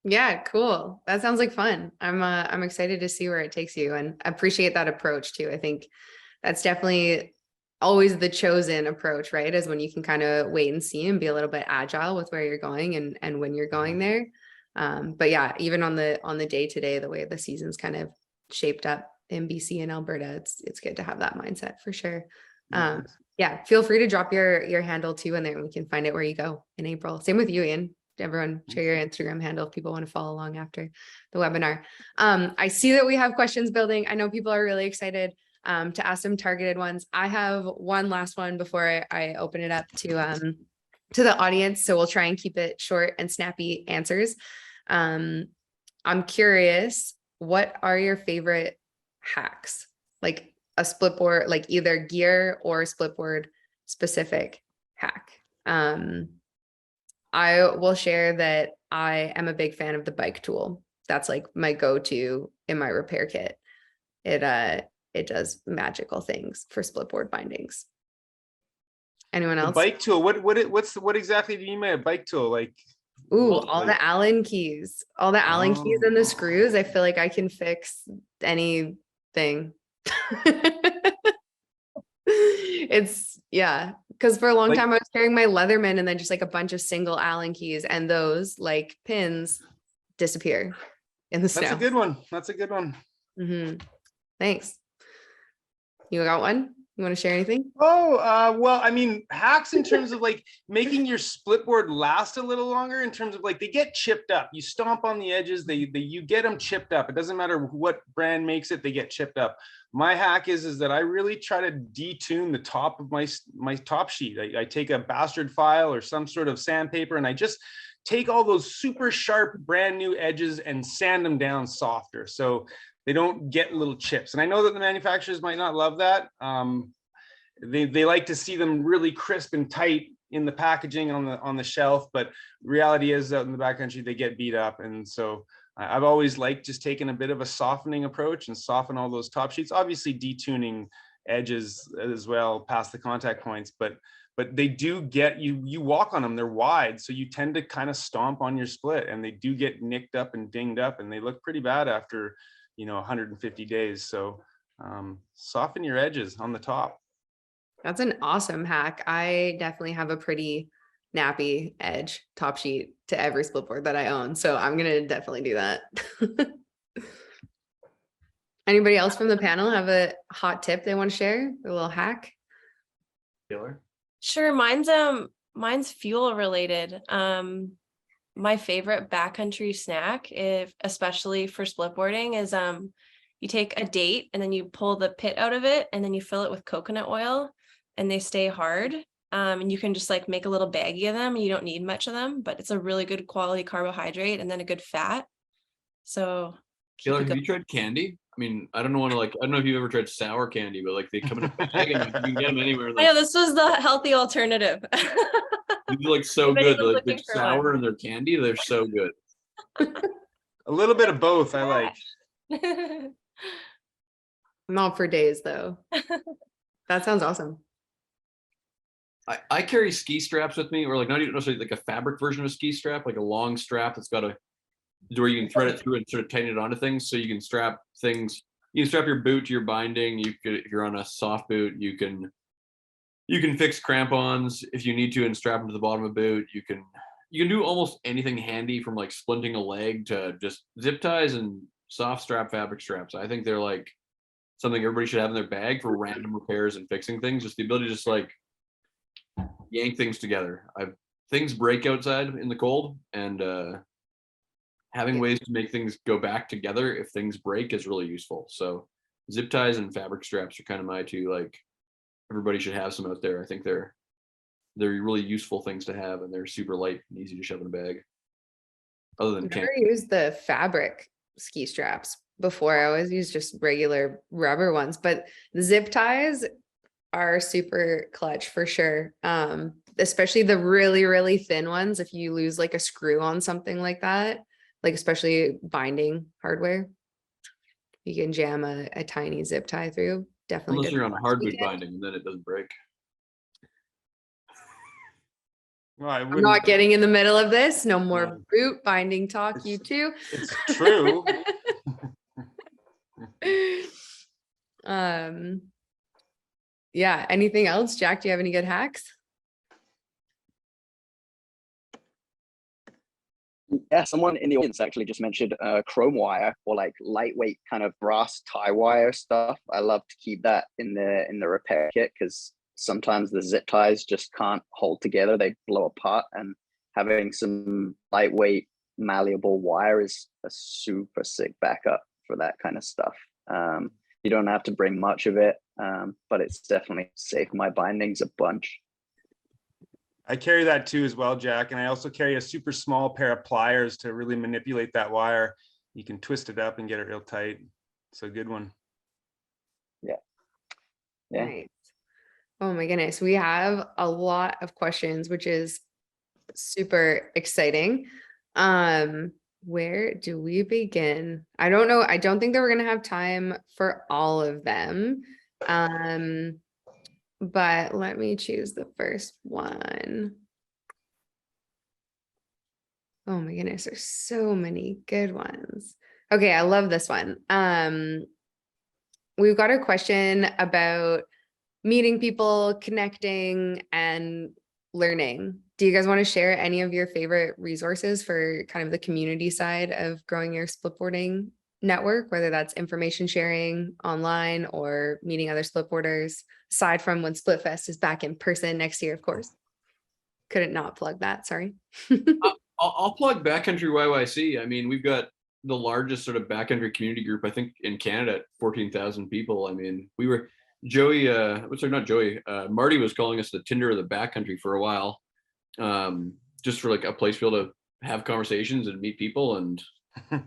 Yeah, cool. That sounds like fun. I'm excited to see where it takes you, and I appreciate that approach too. I think that's definitely always the chosen approach, right? Is when you can kind of wait and see and be a little bit agile with where you're going and when you're going there. But yeah, even on the day to day, the way the season's kind of shaped up in BC and Alberta, it's good to have that mindset for sure. Yeah, feel free to drop your handle too in there, and we can find it where you go in April. Same with you, Ian. Everyone share your Instagram handle if people want to follow along after the webinar. I see that we have questions building. I know people are really excited to ask some targeted ones. I have one last one before I open it up to the audience. So we'll try and keep it short and snappy answers. I'm curious, what are your favorite hacks? Like a split board, like either gear or split board specific hack. I will share that I am a big fan of the bike tool. That's like my go-to in my repair kit. It does magical things for split board bindings. Anyone else? The bike tool. What exactly do you mean by a bike tool? Like, ooh, all the Allen keys, and the screws. I feel like I can fix anything. It's because for a long time I was carrying my Leatherman and then just like a bunch of single Allen keys, and those like pins disappear in the snow. That's a good one. Mm-hmm. Thanks. You got one? You want to share anything? Well, I mean, hacks in terms of like making your split board last a little longer, in terms of like they get chipped up. You stomp on the edges, you get them chipped up. It doesn't matter what brand makes it, they get chipped up. My hack is that I really try to detune the top of my top sheet. I take a bastard file or some sort of sandpaper, and I just take all those super sharp brand new edges and sand them down softer, so they don't get little chips. And I know that the manufacturers might not love that. They like to see them really crisp and tight in the packaging on the shelf, but reality is out in the backcountry they get beat up. And so I've always liked just taking a bit of a softening approach and soften all those top sheets, obviously detuning edges as well past the contact points, but they do get you walk on them, they're wide, so you tend to kind of stomp on your split, and they do get nicked up and dinged up, and they look pretty bad after 150 days. So soften your edges on the top. That's an awesome hack. I definitely have a pretty nappy edge top sheet to every split board that I own, so I'm gonna definitely do that. Anybody else from the panel have a hot tip they want to share? A little hack? Sure, mine's fuel related. My favorite backcountry snack, especially for split boarding, is you take a date and then you pull the pit out of it and then you fill it with coconut oil, and they stay hard. And you can just like make a little baggie of them. You don't need much of them, but it's a really good quality carbohydrate and then a good fat. So Taylor, have you tried candy? I mean, I don't know if you've ever tried sour candy, but like they come in a bag and you can get them anywhere. Like, I know this was the healthy alternative. they're like so good. Like they're sour and they're candy. They're so good. A little bit of both. I like. Not for days though. That sounds awesome. I carry ski straps with me, or like not even necessarily like a fabric version of a ski strap, like a long strap that's got a where you can thread it through and sort of tighten it onto things. So you can strap things. You can strap your boot to your binding. You could, if you're on a soft boot, you can fix crampons if you need to and strap them to the bottom of a boot. You can do almost anything handy, from like splinting a leg to just zip ties and soft strap fabric straps. I think they're like something everybody should have in their bag for random repairs and fixing things. Just the ability to just like yank things together. Things break outside in the cold, and having ways to make things go back together if things break is really useful. So zip ties and fabric straps are kind of my two, like, everybody should have some out there. I think they're really useful things to have, and they're super light and easy to shove in a bag. Other than I've never used the fabric ski straps before. I always use just regular rubber ones, but the zip ties are super clutch for sure. Especially the really, really thin ones. If you lose like a screw on something like that, like especially binding hardware, you can jam a tiny zip tie through. Definitely. unless did you're on that a last hard boot weekend. binding, and then it doesn't break. Well, I I'm wouldn't. not getting in the middle of this. No more No. boot binding talk, you two. It's true. Yeah, anything else? Jack, do you have any good hacks? Yeah, someone in the audience actually just mentioned chrome wire, or like lightweight kind of brass tie wire stuff. I love to keep that in the repair kit, because sometimes the zip ties just can't hold together, they blow apart, and having some lightweight malleable wire is a super sick backup for that kind of stuff. You don't have to bring much of it, but it's definitely saved my bindings a bunch. I carry that too as well, Jack. And I also carry a super small pair of pliers to really manipulate that wire. You can twist it up and get it real tight. It's a good one. Yeah. Nice. Oh my goodness. We have a lot of questions, which is super exciting. Where do we begin? I don't know. I don't think that we're gonna have time for all of them. But let me choose the first one. Oh my goodness, there's so many good ones. Okay, I love this one. We've got a question about meeting people, connecting, and learning. Do you guys want to share any of your favorite resources for kind of the community side of growing your splitboarding network, whether that's information sharing online or meeting other splitboarders, aside from when Splitfest is back in person next year, of course? Couldn't not plug that, sorry. I'll plug Backcountry YYC. I mean, we've got the largest sort of backcountry community group, I think, in Canada, at 14,000 people. I mean, we were Marty was calling us the Tinder of the backcountry for a while, just for like a place to be able to have conversations and meet people. And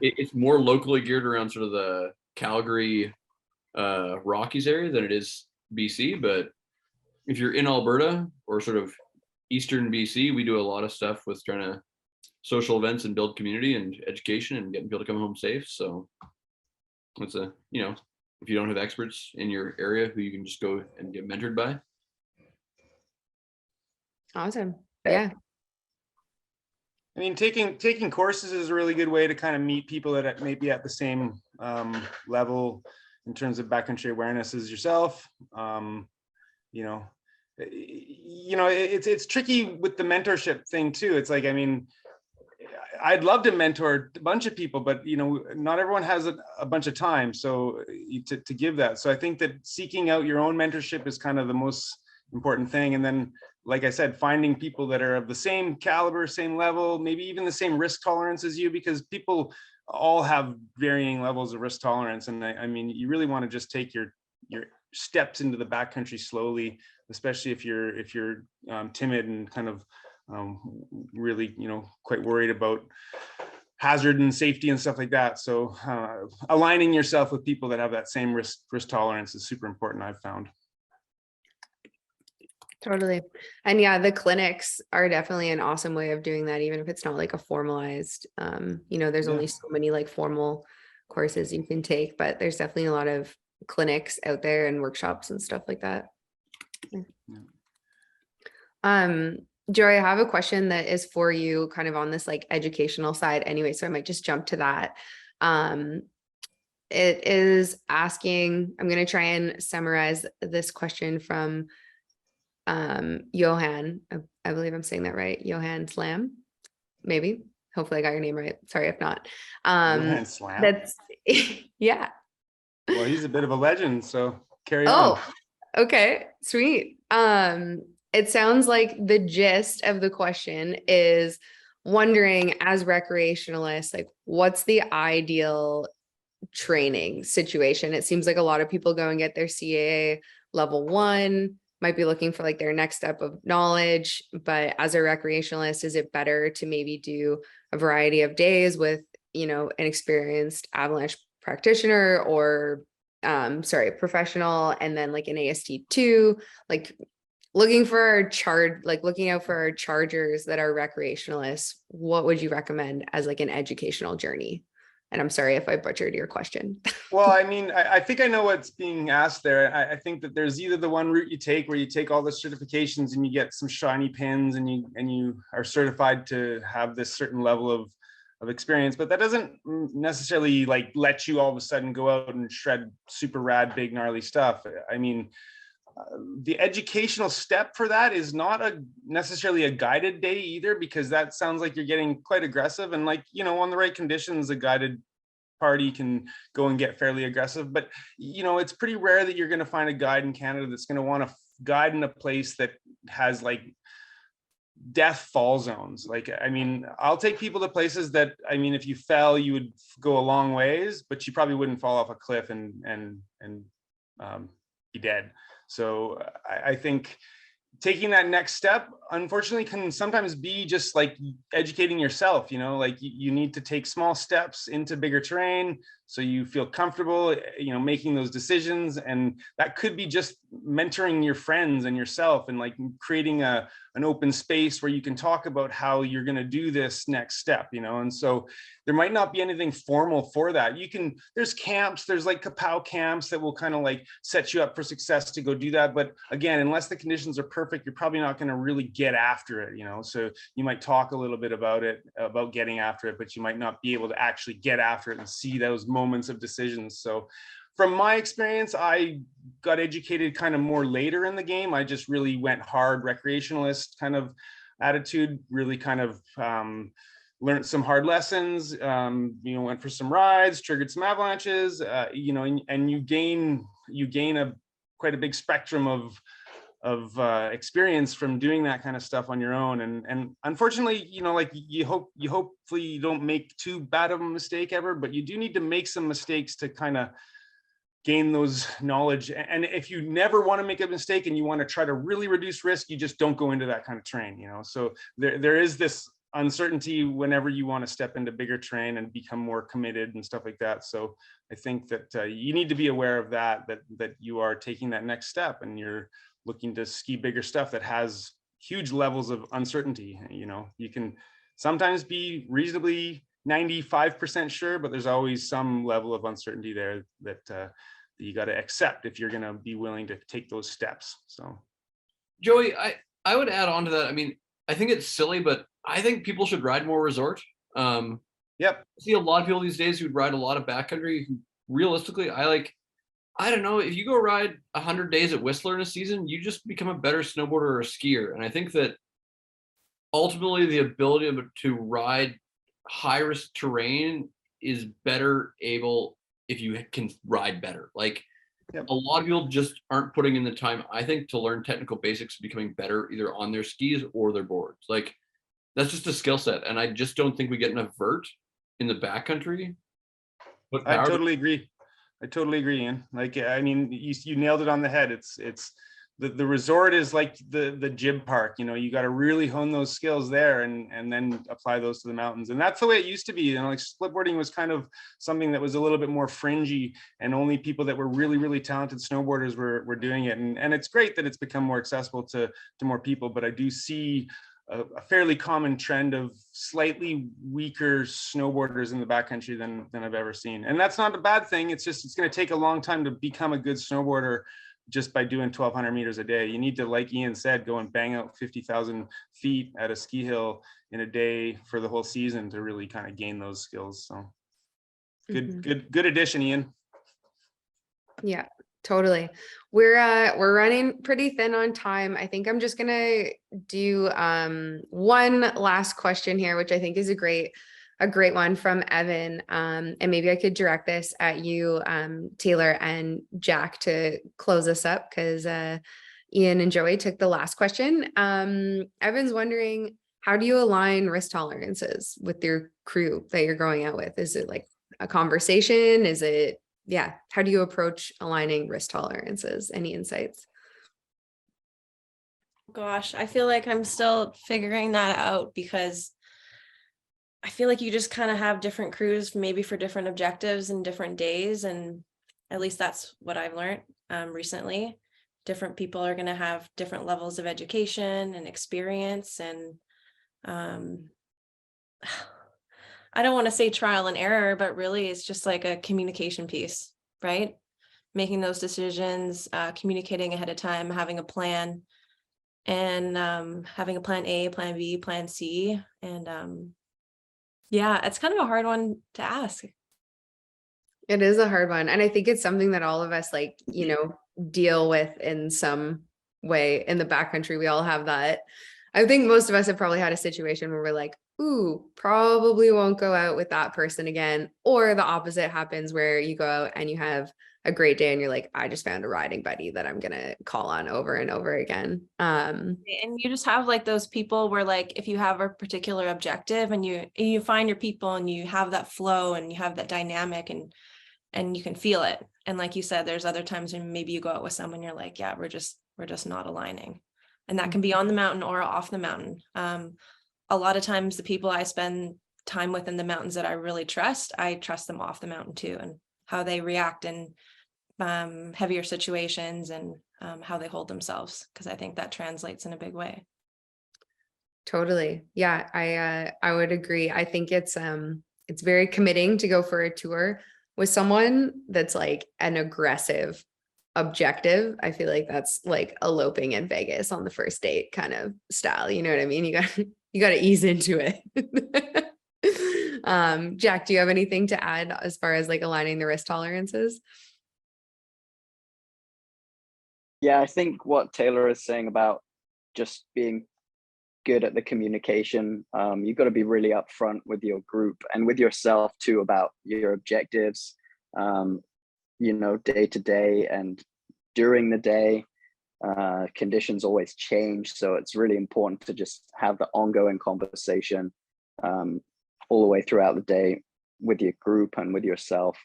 it's more locally geared around sort of the Calgary, Rockies area than it is BC. But if you're in Alberta or sort of Eastern BC, we do a lot of stuff with trying to social events and build community and education and getting people to come home safe. So it's if you don't have experts in your area who you can just go and get mentored by. Awesome. Yeah. I mean, taking courses is a really good way to kind of meet people that may be at the same level in terms of backcountry awareness as yourself. It's tricky with the mentorship thing too. It's like, I mean, I'd love to mentor a bunch of people, but not everyone has a bunch of time. So to give that. So I think that seeking out your own mentorship is kind of the most important thing. And then, like I said, finding people that are of the same caliber, same level, maybe even the same risk tolerance as you, because people all have varying levels of risk tolerance. And I mean, you really want to just take your steps into the backcountry slowly, especially if you're timid and kind of really, quite worried about hazard and safety and stuff like that. So aligning yourself with people that have that same risk tolerance is super important, I've found. Totally. And yeah, the clinics are definitely an awesome way of doing that, even if it's not like a formalized, there's only so many like formal courses you can take, but there's definitely a lot of clinics out there and workshops and stuff like that. Joey, I have a question that is for you kind of on this like educational side anyway, so I might just jump to that. It is asking, I'm going to try and summarize this question from Johan. I believe I'm saying that right. Johan Slam, maybe. Hopefully I got your name right. Sorry if not. Johan Slam? That's yeah. Well, he's a bit of a legend, so carry on. Oh, okay, sweet. It sounds like the gist of the question is wondering, as recreationalists, like what's the ideal training situation? It seems like a lot of people go and get their CAA level 1, might be looking for like their next step of knowledge, but as a recreationalist, is it better to maybe do a variety of days with, you know, an experienced avalanche practitioner or professional, and then like an AST2, like looking for our looking out for our chargers that are recreationalists? What would you recommend as like an educational journey? And I'm sorry if I butchered your question. Well, I mean, I think I know what's being asked there. I think that there's either the one route you take where you take all the certifications and you get some shiny pins and you are certified to have this certain level of experience, but that doesn't necessarily like let you all of a sudden go out and shred super rad, big, gnarly stuff. I mean, the educational step for that is not necessarily a guided day either, because that sounds like you're getting quite aggressive, and like, you know, on the right conditions, a guided party can go and get fairly aggressive. But, you know, it's pretty rare that you're going to find a guide in Canada that's going to want to guide in a place that has like death fall zones. Like, I mean, I'll take people to places that, I mean, if you fell, you would go a long ways, but you probably wouldn't fall off a cliff and be dead. So I think taking that next step, unfortunately, can sometimes be just like educating yourself, you know, like you need to take small steps into bigger terrain so you feel comfortable, you know, making those decisions. And that could be just mentoring your friends and yourself and like creating an open space where you can talk about how you're going to do this next step, you know. And so there might not be anything formal for that. There's camps, there's like Kapow camps that will kind of like set you up for success to go do that. But again, unless the conditions are perfect, you're probably not going to really get after it, you know. So you might talk a little bit about getting after it, but you might not be able to actually get after it and see those moments of decisions. So from my experience, I got educated kind of more later in the game. I just really went hard recreationalist kind of attitude, really kind of learned some hard lessons, you know, went for some rides, triggered some avalanches, you know, and you gain quite a big spectrum of experience from doing that kind of stuff on your own. And unfortunately, you know, like hopefully you don't make too bad of a mistake ever, but you do need to make some mistakes to kind of gain those knowledge. And if you never want to make a mistake and you want to try to really reduce risk, you just don't go into that kind of terrain, you know. So there is this uncertainty whenever you want to step into bigger terrain and become more committed and stuff like that. So I think that you need to be aware of that you are taking that next step and you're looking to ski bigger stuff that has huge levels of uncertainty. You know, you can sometimes be reasonably 95% sure, but there's always some level of uncertainty there that you got to accept if you're going to be willing to take those steps. So, Joey, I would add on to that. I mean, I think it's silly, but I think people should ride more resort. Yep. I see a lot of people these days who'd ride a lot of backcountry. Realistically, I don't know, if you go ride 100 days at Whistler in a season, you just become a better snowboarder or a skier. And I think that ultimately the ability to ride high risk terrain is better able if you can ride better. Like, yep. A lot of people just aren't putting in the time, I think, to learn technical basics of becoming better either on their skis or their boards. Like, that's just a skill set. And I just don't think we get enough vert in the backcountry. I totally agree. Ian. Like, I mean, you nailed it on the head. It's the resort is like the jib park, you know. You got to really hone those skills there and then apply those to the mountains. And that's the way it used to be, you know. Like, splitboarding was kind of something that was a little bit more fringy and only people that were really, really talented snowboarders were doing it. And it's great that it's become more accessible to more people, but I do see a fairly common trend of slightly weaker snowboarders in the backcountry than I've ever seen. And that's not a bad thing. It's just, it's going to take a long time to become a good snowboarder just by doing 1,200 meters a day. You need to, like Ian said, go and bang out 50,000 feet at a ski hill in a day for the whole season to really kind of gain those skills. So good addition, Ian. Yeah, totally. We're running pretty thin on time. I think I'm just gonna do one last question here, which I think is a great one from Evan. And maybe I could direct this at you, Taylor and Jack, to close us up, because Ian and Joey took the last question. Evan's wondering, how do you align risk tolerances with your crew that you're going out with? Is it like a conversation? Is it, yeah, how do you approach aligning risk tolerances? Any insights? Gosh, I feel like I'm still figuring that out, because I feel like you just kind of have different crews, maybe for different objectives and different days. And at least that's what I've learned recently. Different people are going to have different levels of education and experience. And I don't want to say trial and error, but really it's just like a communication piece, right? Making those decisions, communicating ahead of time, having a plan, and having a plan A, plan B, plan C. And yeah, it's kind of a hard one to ask. It is a hard one. And I think it's something that all of us, like, you know, deal with in some way in the backcountry. We all have that. I think most of us have probably had a situation where we're like, ooh, probably won't go out with that person again. Or the opposite happens, where you go out and you have a great day and you're like, I just found a riding buddy that I'm going to call on over and over again. And you just have like those people where, like, if you have a particular objective and you find your people and you have that flow and you have that dynamic, and you can feel it. And like you said, there's other times when maybe you go out with someone, you're like, yeah, we're just not aligning. And that can be on the mountain or off the mountain. A lot of times the people I spend time with in the mountains that I really trust, I trust them off the mountain too, and how they react in heavier situations, and how they hold themselves, because I think that translates in a big way. Totally. Yeah, I would agree. I think it's very committing to go for a tour with someone that's like an aggressive objective. I feel like that's like eloping in Vegas on the first date kind of style. You know what I mean? You got to ease into it. Jack, do you have anything to add as far as like aligning the risk tolerances? Yeah, I think what Taylor is saying about just being good at the communication, you've got to be really upfront with your group and with yourself too about your objectives, you know, day to day and during the day. Conditions always change, so it's really important to just have the ongoing conversation all the way throughout the day with your group and with yourself.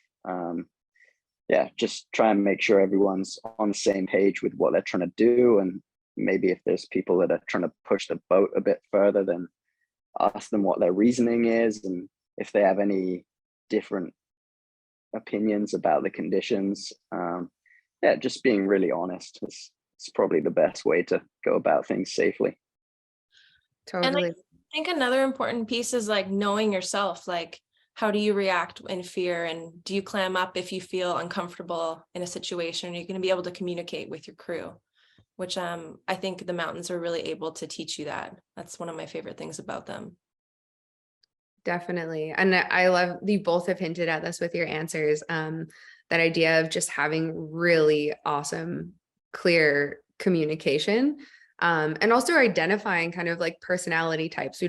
Yeah, just try and make sure everyone's on the same page with what they're trying to do. And maybe if there's people that are trying to push the boat a bit further, then ask them what their reasoning is, and if they have any different opinions about the conditions. Yeah, just being really honest is probably the best way to go about things safely. Totally. And I think another important piece is like knowing yourself. Like, how do you react in fear, and do you clam up if you feel uncomfortable in a situation? You're going to be able to communicate with your crew, which I think the mountains are really able to teach you that. That's one of my favorite things about them. Definitely. And I love, you both have hinted at this with your answers. That idea of just having really awesome, clear communication, and also identifying kind of like personality types.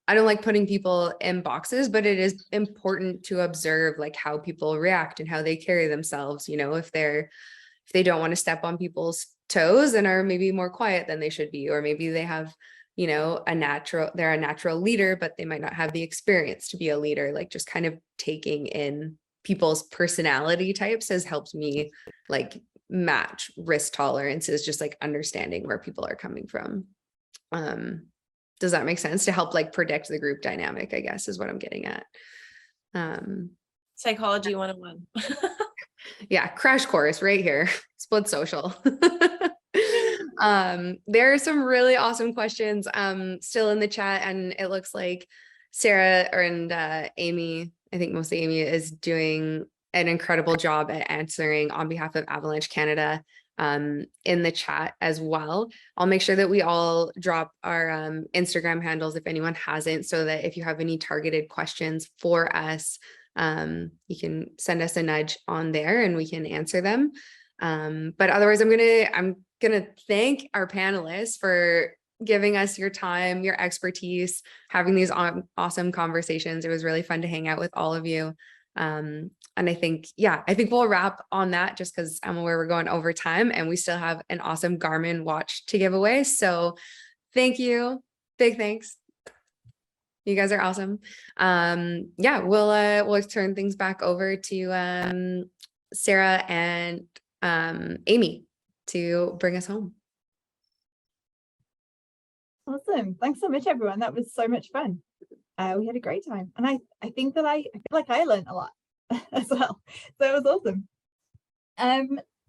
I don't like putting people in boxes, but it is important to observe like how people react and how they carry themselves. You know, if they don't want to step on people's toes and are maybe more quiet than they should be, or maybe they have, you know, they're a natural leader, but they might not have the experience to be a leader. Like, just kind of taking in people's personality types has helped me like match risk tolerances, just like understanding where people are coming from. Does that make sense? To help like predict the group dynamic, I guess, is what I'm getting at. Psychology 101. Yeah, crash course right here. Split social. There are some really awesome questions still in the chat, and it looks like Sarah and Amy, I think mostly Amy, is doing an incredible job at answering on behalf of Avalanche Canada. in the chat as well. I'll make sure that we all drop our Instagram handles if anyone hasn't, so that if you have any targeted questions for us, you can send us a nudge on there and we can answer them. But otherwise, I'm gonna thank our panelists for giving us your time, your expertise, having these awesome conversations. It was really fun to hang out with all of you. And I think we'll wrap on that, just because I'm aware we're going over time and we still have an awesome Garmin watch to give away. So thank you. Big thanks. You guys are awesome. We'll turn things back over to Sarah and Amy to bring us home. Awesome. Thanks so much, everyone. That was so much fun. We had a great time. And I think that I feel like I learned a lot as well. So it was awesome.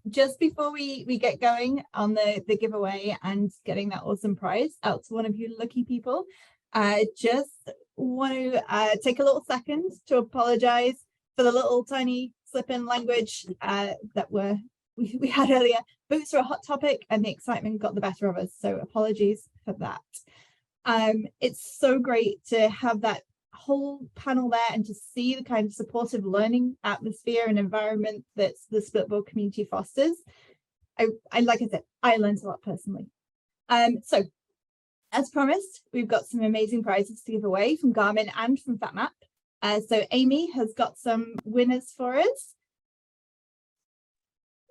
Just before we get going on the giveaway and getting that awesome prize out to one of you lucky people, I just want to take a little second to apologize for the little tiny slip in language that we had earlier. Boots are a hot topic and the excitement got the better of us, so apologies for that. It's so great to have that whole panel there and to see the kind of supportive learning atmosphere and environment that the Splitboard community fosters. I like I said, I learned a lot personally. So as promised, we've got some amazing prizes to give away from Garmin and from FatMap. So Amy has got some winners for us.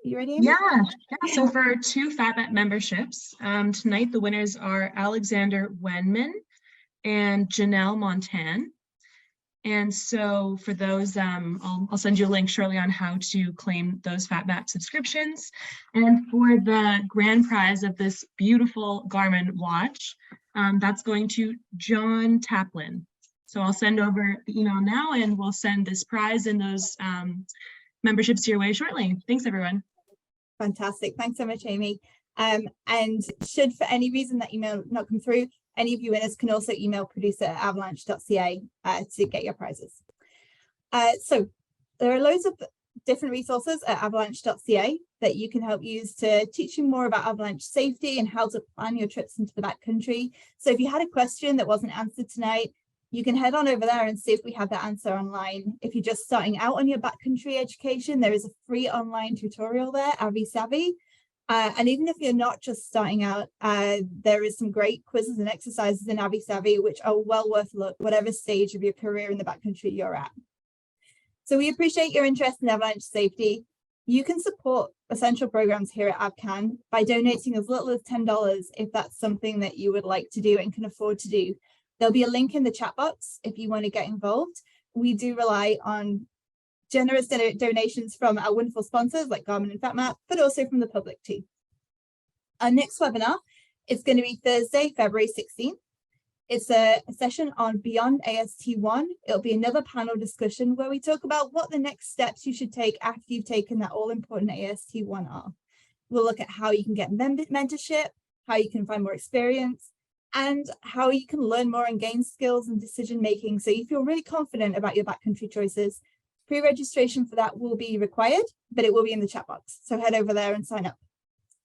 You ready, Amy? Yeah. So for 2 FatMap memberships, tonight the winners are Alexander Wenman and Janelle Montan. And so for those, I'll send you a link shortly on how to claim those FatMap subscriptions. And for the grand prize of this beautiful Garmin watch, that's going to John Taplin. So I'll send over the email now and we'll send this prize and those memberships your way shortly. Thanks, everyone. Fantastic. Thanks so much, Amy. And should for any reason that email not come through, any of you winners can also email producer@avalanche.ca to get your prizes. So there are loads of different resources at avalanche.ca that you can help use to teach you more about avalanche safety and how to plan your trips into the backcountry. So if you had a question that wasn't answered tonight, you can head on over there and see if we have that answer online. If you're just starting out on your backcountry education, there is a free online tutorial there, Avi Savvy. And even if you're not just starting out, there is some great quizzes and exercises in Avi Savvy, which are well worth a look, whatever stage of your career in the backcountry you're at. So we appreciate your interest in avalanche safety. You can support essential programs here at AvCan by donating as little as $10 if that's something that you would like to do and can afford to do. There'll be a link in the chat box if you want to get involved. We do rely on generous donations from our wonderful sponsors like Garmin and FatMap, but also from the public too. Our next webinar is going to be Thursday, February 16th. It's a session on Beyond AST1. It'll be another panel discussion where we talk about what the next steps you should take after you've taken that all-important AST1 are. We'll look at how you can get mentorship, how you can find more experience, and how you can learn more and gain skills and decision-making so you feel really confident about your backcountry choices. Pre-registration for that will be required, but it will be in the chat box. So head over there and sign up.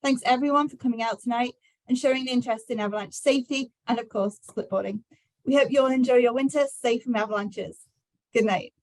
Thanks everyone for coming out tonight and showing the interest in avalanche safety and of course, splitboarding. We hope you all enjoy your winter safe from avalanches. Good night.